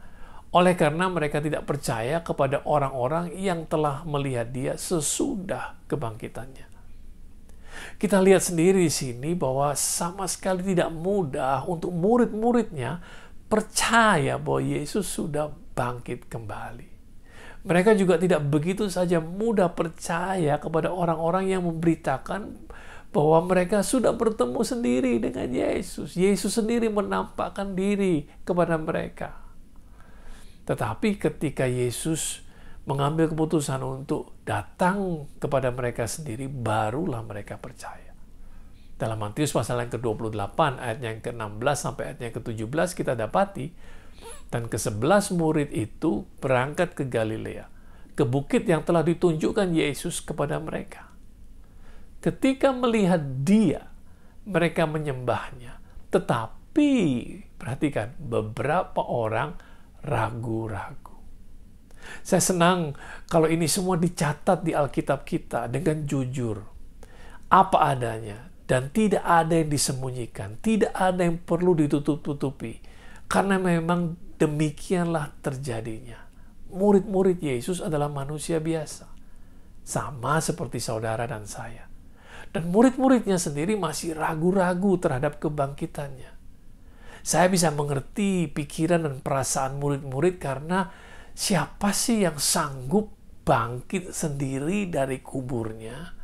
Oleh karena mereka tidak percaya kepada orang-orang yang telah melihat dia sesudah kebangkitannya. Kita lihat sendiri di sini bahwa sama sekali tidak mudah untuk murid-muridnya percaya bahwa Yesus sudah bangkit kembali. Mereka juga tidak begitu saja mudah percaya kepada orang-orang yang memberitakan bahwa mereka sudah bertemu sendiri dengan Yesus. Yesus sendiri menampakkan diri kepada mereka. Tetapi ketika Yesus mengambil keputusan untuk datang kepada mereka sendiri, barulah mereka percaya. Dalam Matius pasal yang ke-28 ayat yang ke-16 sampai ayat yang ke-17 kita dapati, dan ke-11 murid itu berangkat ke Galilea, ke bukit yang telah ditunjukkan Yesus kepada mereka. Ketika melihat Dia, mereka menyembahnya. Tetapi, perhatikan, beberapa orang ragu-ragu. Saya senang kalau ini semua dicatat di Alkitab kita dengan jujur, apa adanya, dan tidak ada yang disembunyikan, tidak ada yang perlu ditutup-tutupi, karena memang demikianlah terjadinya. Murid-murid Yesus adalah manusia biasa, sama seperti saudara dan saya. Dan murid-muridnya sendiri masih ragu-ragu terhadap kebangkitannya. Saya bisa mengerti pikiran dan perasaan murid-murid karena siapa sih yang sanggup bangkit sendiri dari kuburnya?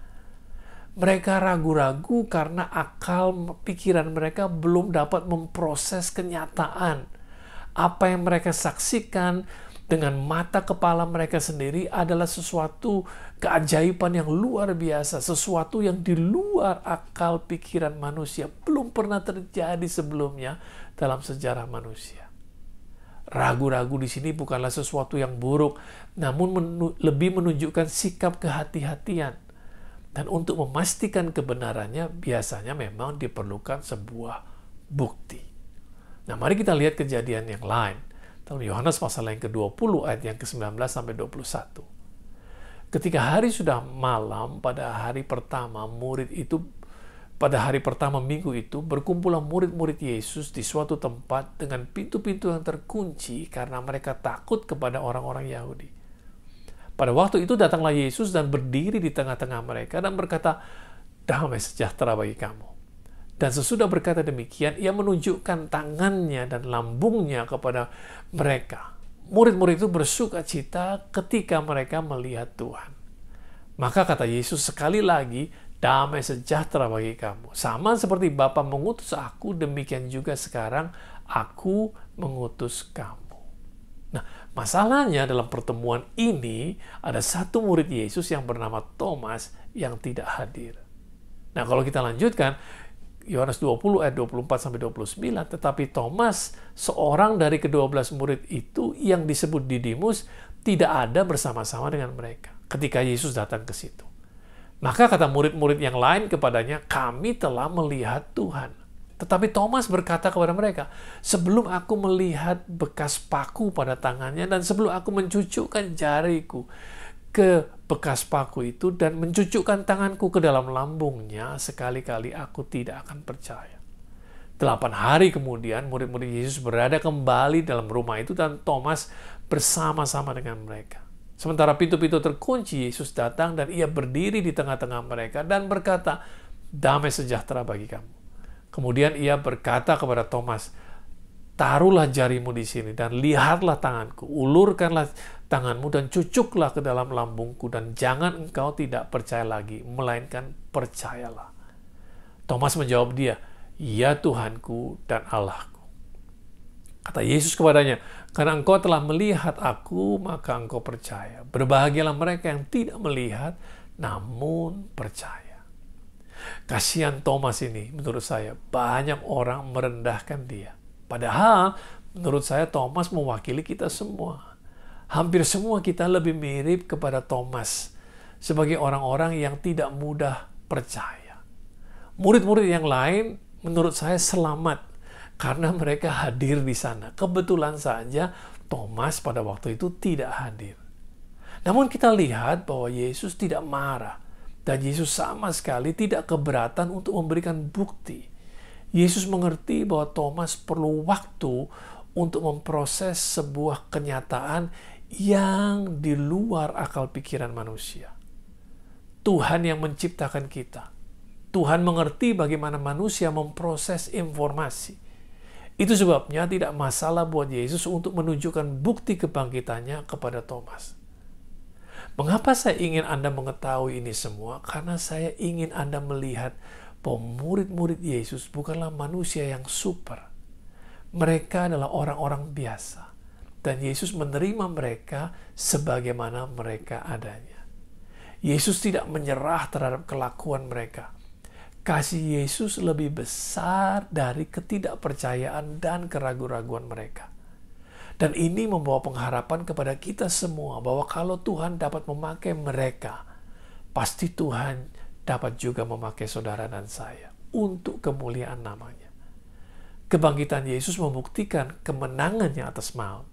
Mereka ragu-ragu karena akal pikiran mereka belum dapat memproses kenyataan. Apa yang mereka saksikan dengan mata kepala mereka sendiri adalah sesuatu keajaiban yang luar biasa, sesuatu yang di luar akal pikiran manusia, belum pernah terjadi sebelumnya dalam sejarah manusia. Ragu-ragu di sini bukanlah sesuatu yang buruk, namun lebih menunjukkan sikap kehati-hatian. Dan untuk memastikan kebenarannya, biasanya memang diperlukan sebuah bukti. Nah, mari kita lihat kejadian yang lain. Dalam Yohanes pasal yang ke-20 ayat yang ke-19 sampai 21. Ketika hari sudah malam pada hari pertama minggu itu, berkumpulah murid-murid Yesus di suatu tempat dengan pintu-pintu yang terkunci karena mereka takut kepada orang-orang Yahudi. Pada waktu itu datanglah Yesus dan berdiri di tengah-tengah mereka dan berkata, "Damai sejahtera bagi kamu." Dan sesudah berkata demikian, ia menunjukkan tangannya dan lambungnya kepada mereka. Murid-murid itu bersuka cita ketika mereka melihat Tuhan. Maka kata Yesus sekali lagi, "Damai sejahtera bagi kamu. Sama seperti Bapa mengutus aku, demikian juga sekarang aku mengutus kamu." Nah, masalahnya dalam pertemuan ini ada satu murid Yesus yang bernama Thomas yang tidak hadir. Nah, kalau kita lanjutkan, Yohanes 20 ayat 24-29, tetapi Thomas, seorang dari ke-12 murid itu yang disebut Didimus, tidak ada bersama-sama dengan mereka ketika Yesus datang ke situ. Maka kata murid-murid yang lain kepadanya, "Kami telah melihat Tuhan." Tetapi Thomas berkata kepada mereka, "Sebelum aku melihat bekas paku pada tangannya dan sebelum aku mencucukkan jariku ke bekas paku itu dan mencucukkan tanganku ke dalam lambungnya, sekali-kali aku tidak akan percaya." 8 hari kemudian, murid-murid Yesus berada kembali dalam rumah itu dan Thomas bersama-sama dengan mereka. Sementara pintu-pintu terkunci, Yesus datang dan ia berdiri di tengah-tengah mereka dan berkata, "Damai sejahtera bagi kamu." Kemudian ia berkata kepada Thomas, "Taruhlah jarimu di sini dan lihatlah tanganku, ulurkanlah tanganmu dan cucuklah ke dalam lambungku dan jangan engkau tidak percaya lagi, melainkan percayalah." Thomas menjawab dia, "Ya Tuhanku dan Allahku." Kata Yesus kepadanya, "Karena engkau telah melihat aku, maka engkau percaya. Berbahagialah mereka yang tidak melihat, namun percaya." Kasihan Thomas ini, menurut saya, banyak orang merendahkan dia. Padahal, menurut saya Thomas mewakili kita semua. Hampir semua kita lebih mirip kepada Thomas sebagai orang-orang yang tidak mudah percaya. Murid-murid yang lain, menurut saya selamat karena mereka hadir di sana. Kebetulan saja Thomas pada waktu itu tidak hadir. Namun kita lihat bahwa Yesus tidak marah dan Yesus sama sekali tidak keberatan untuk memberikan bukti. Yesus mengerti bahwa Thomas perlu waktu untuk memproses sebuah kenyataan yang di luar akal pikiran manusia. Tuhan yang menciptakan kita. Tuhan mengerti bagaimana manusia memproses informasi. Itu sebabnya tidak masalah buat Yesus untuk menunjukkan bukti kebangkitannya kepada Thomas. Mengapa saya ingin Anda mengetahui ini semua? Karena saya ingin Anda melihat bahwa murid-murid Yesus bukanlah manusia yang super. Mereka adalah orang-orang biasa. Dan Yesus menerima mereka sebagaimana mereka adanya. Yesus tidak menyerah terhadap kelakuan mereka. Kasih Yesus lebih besar dari ketidakpercayaan dan keraguan-raguan mereka. Dan ini membawa pengharapan kepada kita semua bahwa kalau Tuhan dapat memakai mereka, pasti Tuhan dapat juga memakai saudara dan saya untuk kemuliaan namanya. Kebangkitan Yesus membuktikan kemenangannya atas maut.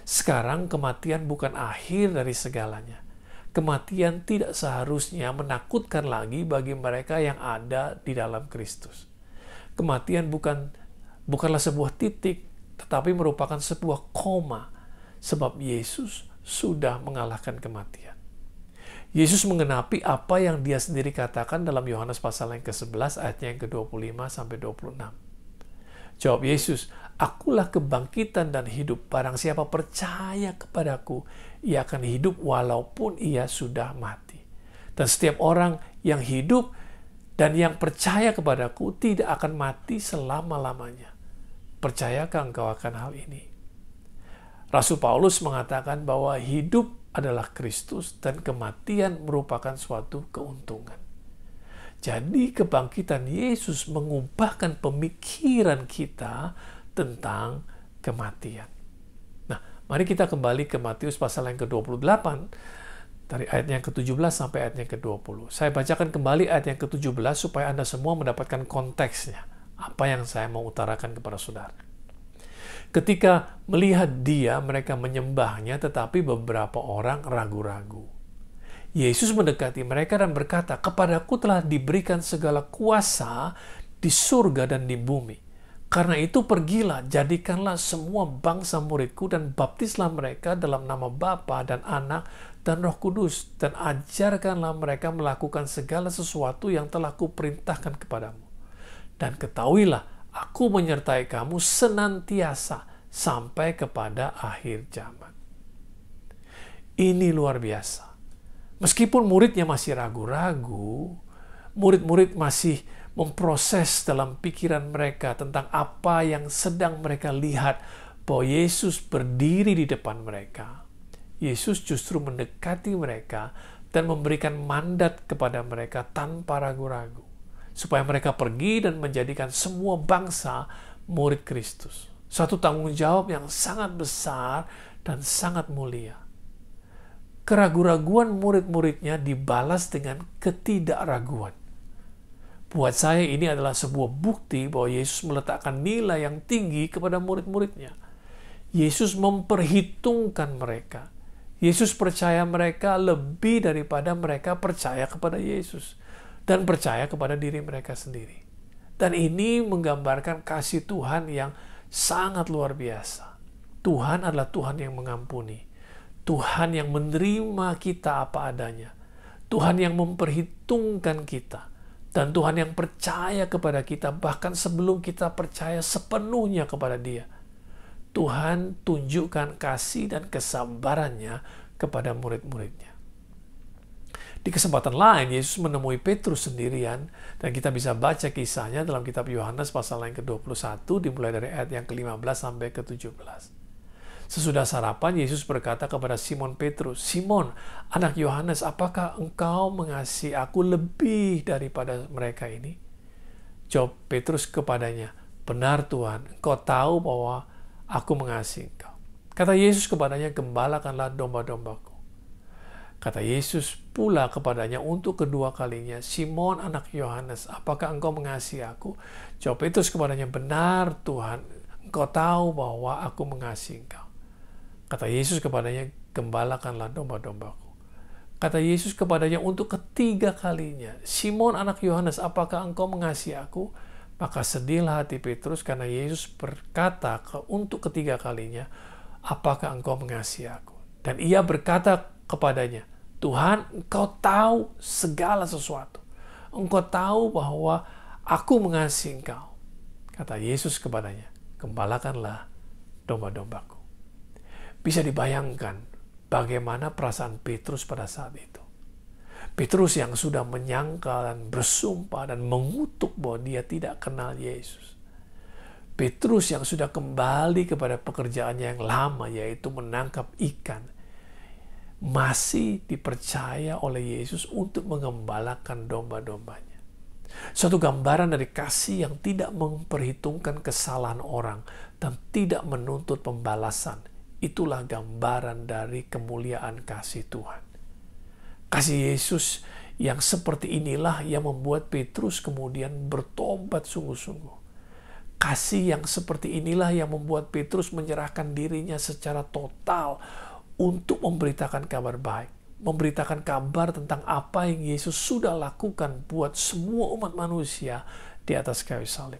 Sekarang kematian bukan akhir dari segalanya. Kematian tidak seharusnya menakutkan lagi bagi mereka yang ada di dalam Kristus. Kematian bukanlah sebuah titik, tetapi merupakan sebuah koma, sebab Yesus sudah mengalahkan kematian. Yesus mengenapi apa yang dia sendiri katakan dalam Yohanes pasal yang ke-11 ayatnya yang ke-25 sampai 26. Jawab Yesus, "Akulah kebangkitan dan hidup. Barang siapa percaya kepadaku, ia akan hidup walaupun ia sudah mati. Dan setiap orang yang hidup dan yang percaya kepadaku tidak akan mati selama-lamanya." Percayakah engkau akan hal ini? Rasul Paulus mengatakan bahwa hidup adalah Kristus dan kematian merupakan suatu keuntungan. Jadi kebangkitan Yesus mengubahkan pemikiran kita tentang kematian. Nah, mari kita kembali ke Matius pasal yang ke-28 dari ayat yang ke-17 sampai ayat yang ke-20. Saya bacakan kembali ayat yang ke-17 supaya Anda semua mendapatkan konteksnya. Apa yang saya mau utarakan kepada saudara. Ketika melihat dia, mereka menyembahnya, tetapi beberapa orang ragu-ragu. Yesus mendekati mereka dan berkata, "Kepadaku telah diberikan segala kuasa di surga dan di bumi. Karena itu pergilah, jadikanlah semua bangsa muridku dan baptislah mereka dalam nama Bapa dan Anak dan Roh Kudus, dan ajarkanlah mereka melakukan segala sesuatu yang telah kuperintahkan kepadamu. Dan ketahuilah, aku menyertai kamu senantiasa sampai kepada akhir zaman." Ini luar biasa. Meskipun muridnya masih ragu-ragu, murid-murid masih memproses dalam pikiran mereka tentang apa yang sedang mereka lihat, bahwa Yesus berdiri di depan mereka. Yesus justru mendekati mereka dan memberikan mandat kepada mereka tanpa ragu-ragu, supaya mereka pergi dan menjadikan semua bangsa murid Kristus. Satu tanggung jawab yang sangat besar dan sangat mulia. Keraguan-raguan murid-muridnya dibalas dengan ketidakraguan. Buat saya ini adalah sebuah bukti bahwa Yesus meletakkan nilai yang tinggi kepada murid-muridnya. Yesus memperhitungkan mereka. Yesus percaya mereka lebih daripada mereka percaya kepada Yesus dan percaya kepada diri mereka sendiri. Dan ini menggambarkan kasih Tuhan yang sangat luar biasa. Tuhan adalah Tuhan yang mengampuni. Tuhan yang menerima kita apa adanya. Tuhan yang memperhitungkan kita. Dan Tuhan yang percaya kepada kita bahkan sebelum kita percaya sepenuhnya kepada Dia. Tuhan tunjukkan kasih dan kesabarannya kepada murid-muridnya. Di kesempatan lain, Yesus menemui Petrus sendirian, dan kita bisa baca kisahnya dalam kitab Yohanes pasal yang ke-21, dimulai dari ayat yang ke-15 sampai ke-17. Sesudah sarapan, Yesus berkata kepada Simon Petrus, "Simon, anak Yohanes, apakah engkau mengasihi aku lebih daripada mereka ini?" Jawab Petrus kepadanya, "Benar Tuhan, engkau tahu bahwa aku mengasihi engkau." Kata Yesus kepadanya, "Gembalakanlah domba-dombaku." Kata Yesus pula kepadanya untuk kedua kalinya, "Simon anak Yohanes, apakah engkau mengasihi aku?" Jawab Petrus kepadanya, "Benar Tuhan, engkau tahu bahwa aku mengasihi engkau." Kata Yesus kepadanya, "Gembalakanlah domba-dombaku." Kata Yesus kepadanya untuk ketiga kalinya, "Simon anak Yohanes, apakah engkau mengasihi aku?" Maka sedihlah hati Petrus karena Yesus berkata untuk ketiga kalinya, "Apakah engkau mengasihi aku?" Dan ia berkata kepadanya, "Tuhan, engkau tahu segala sesuatu. Engkau tahu bahwa aku mengasihi engkau." Kata Yesus kepadanya, "Gembalakanlah domba-dombaku." Bisa dibayangkan bagaimana perasaan Petrus pada saat itu. Petrus yang sudah menyangkal dan bersumpah dan mengutuk bahwa dia tidak kenal Yesus. Petrus yang sudah kembali kepada pekerjaannya yang lama, yaitu menangkap ikan, masih dipercaya oleh Yesus untuk mengembalakan domba-dombanya. Suatu gambaran dari kasih yang tidak memperhitungkan kesalahan orang dan tidak menuntut pembalasan. Itulah gambaran dari kemuliaan kasih Tuhan. Kasih Yesus yang seperti inilah yang membuat Petrus kemudian bertobat sungguh-sungguh. Kasih yang seperti inilah yang membuat Petrus menyerahkan dirinya secara total untuk memberitakan kabar baik. Memberitakan kabar tentang apa yang Yesus sudah lakukan buat semua umat manusia di atas kayu salib.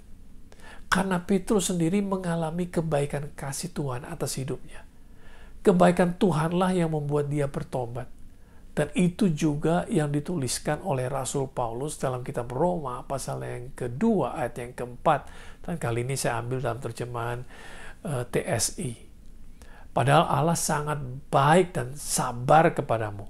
Karena Petrus sendiri mengalami kebaikan kasih Tuhan atas hidupnya. Kebaikan Tuhanlah yang membuat dia bertobat. Dan itu juga yang dituliskan oleh Rasul Paulus dalam kitab Roma pasal yang kedua ayat yang keempat. Dan kali ini saya ambil dalam terjemahan TSI. Padahal Allah sangat baik dan sabar kepadamu.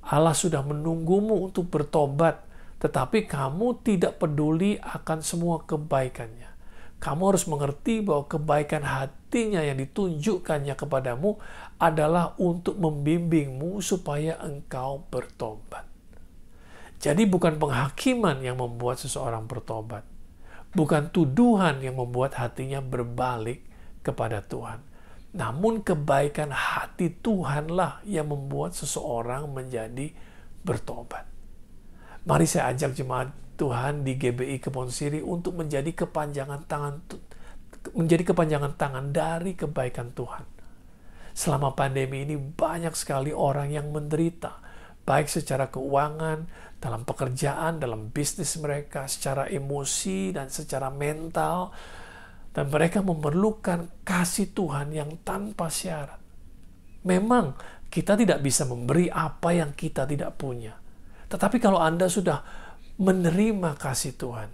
Allah sudah menunggumu untuk bertobat, tetapi kamu tidak peduli akan semua kebaikannya. Kamu harus mengerti bahwa kebaikan hatinya yang ditunjukkannya kepadamu adalah untuk membimbingmu supaya engkau bertobat. Jadi bukan penghakiman yang membuat seseorang bertobat. Bukan tuduhan yang membuat hatinya berbalik kepada Tuhan. Namun kebaikan hati Tuhanlah yang membuat seseorang menjadi bertobat. Mari saya ajak jemaat Tuhan di GBI Kebon Siri untuk menjadi kepanjangan tangan dari kebaikan Tuhan. Selama pandemi ini banyak sekali orang yang menderita, baik secara keuangan, dalam pekerjaan, dalam bisnis mereka, secara emosi dan secara mental, dan mereka memerlukan kasih Tuhan yang tanpa syarat. Memang kita tidak bisa memberi apa yang kita tidak punya. Tetapi kalau Anda sudah menerima kasih Tuhan,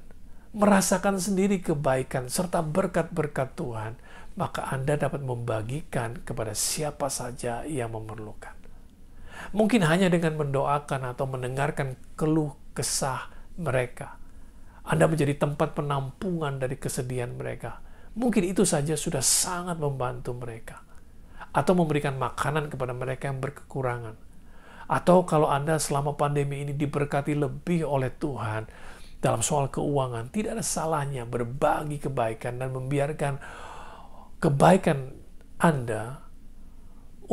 merasakan sendiri kebaikan serta berkat-berkat Tuhan, maka Anda dapat membagikan kepada siapa saja yang memerlukan. Mungkin hanya dengan mendoakan atau mendengarkan keluh kesah mereka, Anda menjadi tempat penampungan dari kesedihan mereka. Mungkin itu saja sudah sangat membantu mereka. Atau memberikan makanan kepada mereka yang berkekurangan. Atau kalau Anda selama pandemi ini diberkati lebih oleh Tuhan dalam soal keuangan, tidak ada salahnya berbagi kebaikan dan membiarkan kebaikan Anda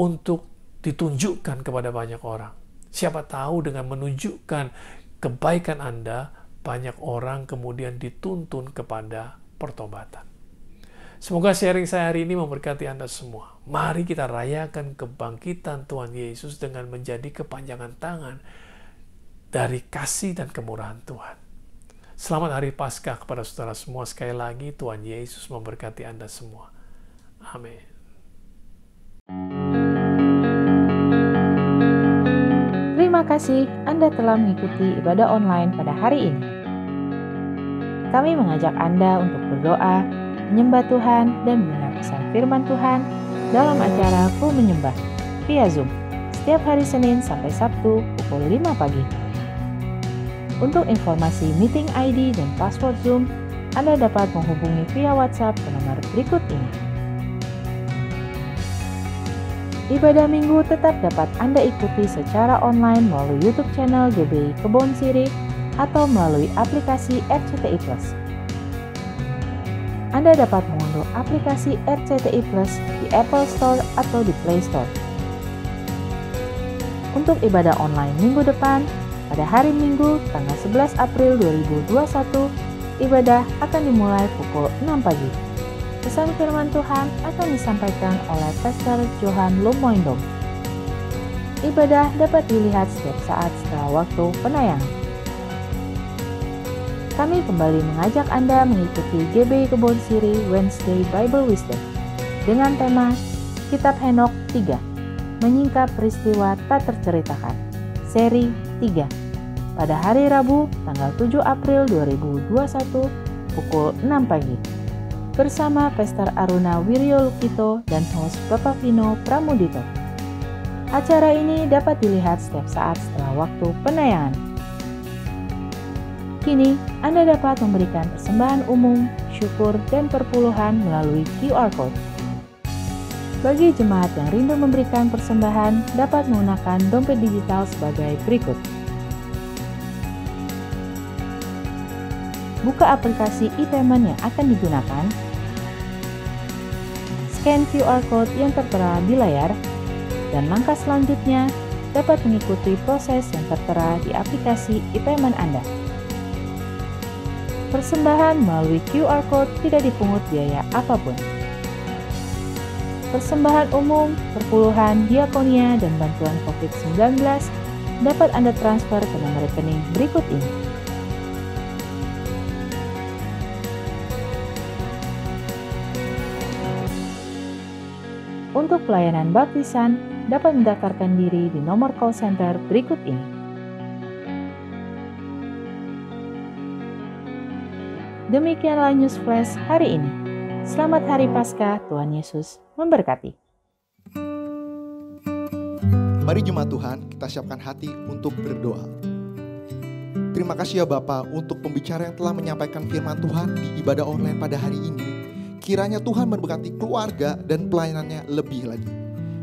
untuk ditunjukkan kepada banyak orang. Siapa tahu dengan menunjukkan kebaikan Anda, banyak orang kemudian dituntun kepada pertobatan. Semoga sharing saya hari ini memberkati Anda semua. Mari kita rayakan kebangkitan Tuhan Yesus dengan menjadi kepanjangan tangan dari kasih dan kemurahan Tuhan. Selamat Hari Paskah kepada saudara semua. Sekali lagi Tuhan Yesus memberkati Anda semua. Amin. Terima kasih Anda telah mengikuti ibadah online pada hari ini. Kami mengajak Anda untuk berdoa, menyembah Tuhan, dan mendengar pesan firman Tuhan dalam acara Ku Menyembah via Zoom setiap hari Senin sampai Sabtu pukul 5 pagi. Untuk informasi meeting ID dan password Zoom, Anda dapat menghubungi via WhatsApp ke nomor berikut ini. Ibadah Minggu tetap dapat Anda ikuti secara online melalui YouTube channel GBI Kebon Siri atau melalui aplikasi RCTI Plus. Anda dapat mengunduh aplikasi RCTI Plus di Apple Store atau di Play Store. Untuk ibadah online minggu depan, pada hari Minggu tanggal 11 April 2021, ibadah akan dimulai pukul 6 pagi. Pesan firman Tuhan akan disampaikan oleh Pastor Johan Lumoindom. Ibadah dapat dilihat setiap saat setelah waktu penayangan. Kami kembali mengajak Anda mengikuti GBI Kebon Siri Wednesday Bible Wisdom dengan tema Kitab Henokh 3, Menyingkap Peristiwa Tak Terceritakan, seri 3, pada hari Rabu tanggal 7 April 2021 pukul 6 pagi, bersama Pastor Aruna Wiryo Lukito dan host Bapak Vino Pramudito. Acara ini dapat dilihat setiap saat setelah waktu penayangan. Kini, Anda dapat memberikan persembahan umum, syukur, dan perpuluhan melalui QR Code. Bagi jemaat yang rindu memberikan persembahan, dapat menggunakan dompet digital sebagai berikut. Buka aplikasi e-payment yang akan digunakan, scan QR Code yang tertera di layar, dan langkah selanjutnya dapat mengikuti proses yang tertera di aplikasi e-payment Anda. Persembahan melalui QR Code tidak dipungut biaya apapun. Persembahan umum, perpuluhan, diakonia, dan bantuan COVID-19 dapat Anda transfer ke nomor rekening berikut ini. Untuk pelayanan baptisan, dapat mendaftarkan diri di nomor call center berikut ini. Demikianlah News Flash hari ini. Selamat Hari Paskah, Tuhan Yesus memberkati. Mari jemaat Tuhan, kita siapkan hati untuk berdoa. Terima kasih ya Bapa untuk pembicara yang telah menyampaikan firman Tuhan di ibadah online pada hari ini. Kiranya Tuhan memberkati keluarga dan pelayanannya lebih lagi.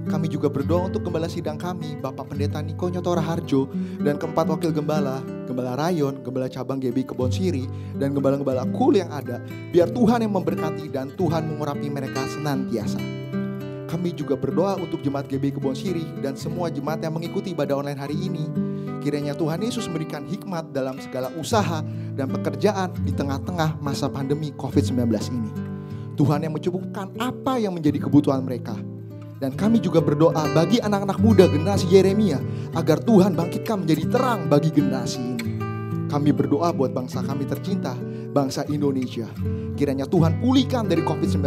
Kami juga berdoa untuk gembala sidang kami, Bapak Pendeta Niko Nyoto Raharjo, dan keempat wakil gembala, Gembala Rayon, Gembala Cabang GBI Kebon Siri, dan gembala-gembala kul yang ada. Biar Tuhan yang memberkati dan Tuhan mengurapi mereka senantiasa. Kami juga berdoa untuk jemaat GBI Kebon Siri dan semua jemaat yang mengikuti ibadah online hari ini. Kiranya Tuhan Yesus memberikan hikmat dalam segala usaha dan pekerjaan di tengah-tengah masa pandemi COVID-19 ini. Tuhan yang mencukupkan apa yang menjadi kebutuhan mereka. Dan kami juga berdoa bagi anak-anak muda generasi Yeremia agar Tuhan bangkitkan menjadi terang bagi generasi ini. Kami berdoa buat bangsa kami tercinta, bangsa Indonesia. Kiranya Tuhan pulihkan dari COVID-19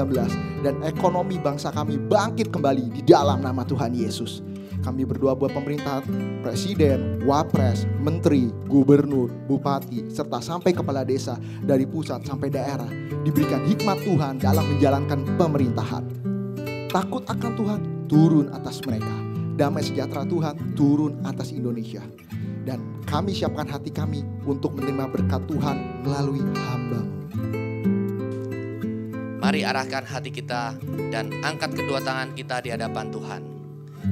dan ekonomi bangsa kami bangkit kembali di dalam nama Tuhan Yesus. Kami berdoa buat pemerintah, presiden, wapres, menteri, gubernur, bupati, serta sampai kepala desa dari pusat sampai daerah diberikan hikmat Tuhan dalam menjalankan pemerintahan. Takut akan Tuhan turun atas mereka. Damai sejahtera Tuhan turun atas Indonesia. Dan kami siapkan hati kami untuk menerima berkat Tuhan melalui hamba-Mu. Mari arahkan hati kita dan angkat kedua tangan kita di hadapan Tuhan.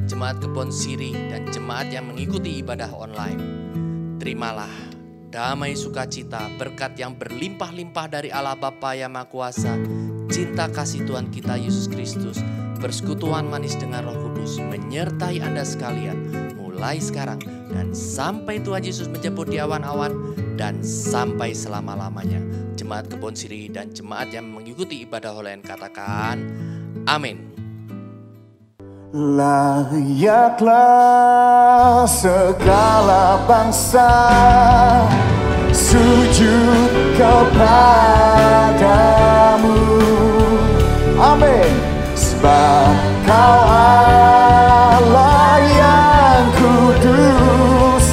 Jemaat Kebon Siri dan jemaat yang mengikuti ibadah online, terimalah damai sukacita, berkat yang berlimpah-limpah dari Allah Bapa yang Maha Kuasa, cinta kasih Tuhan kita Yesus Kristus, persekutuan manis dengan Roh Kudus menyertai Anda sekalian mulai sekarang dan sampai Tuhan Yesus menjemput di awan-awan dan sampai selama-lamanya. Jemaat Kebon Siri dan jemaat yang mengikuti ibadah online katakan amin. Layaklah segala bangsa sujud kepadamu. Amin. Sebab Kau Allah yang kudus,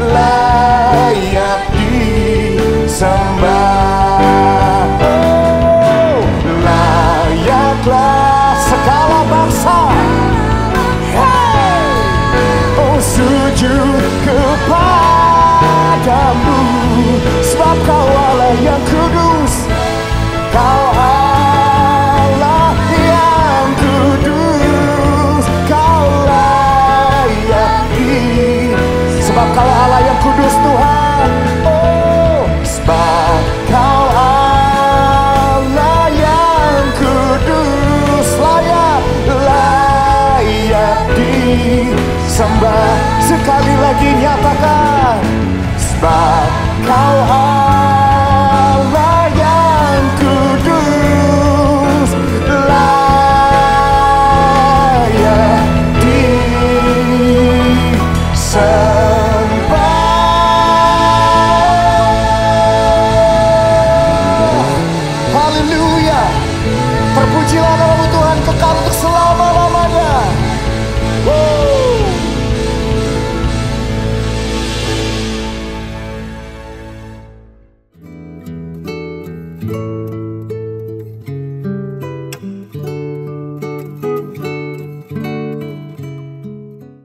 layak disembah. Oh, layaklah segala bangsa, hey, oh sujud kepadamu. Sebab Kau Allah yang kudus, Kau Allah yang kudus, Kau layak sebab Kau Allah yang kudus Tuhan. Oh, sebab Kau Allah yang kudus, layak disembah. Sekali lagi nyatakan, sebab Kau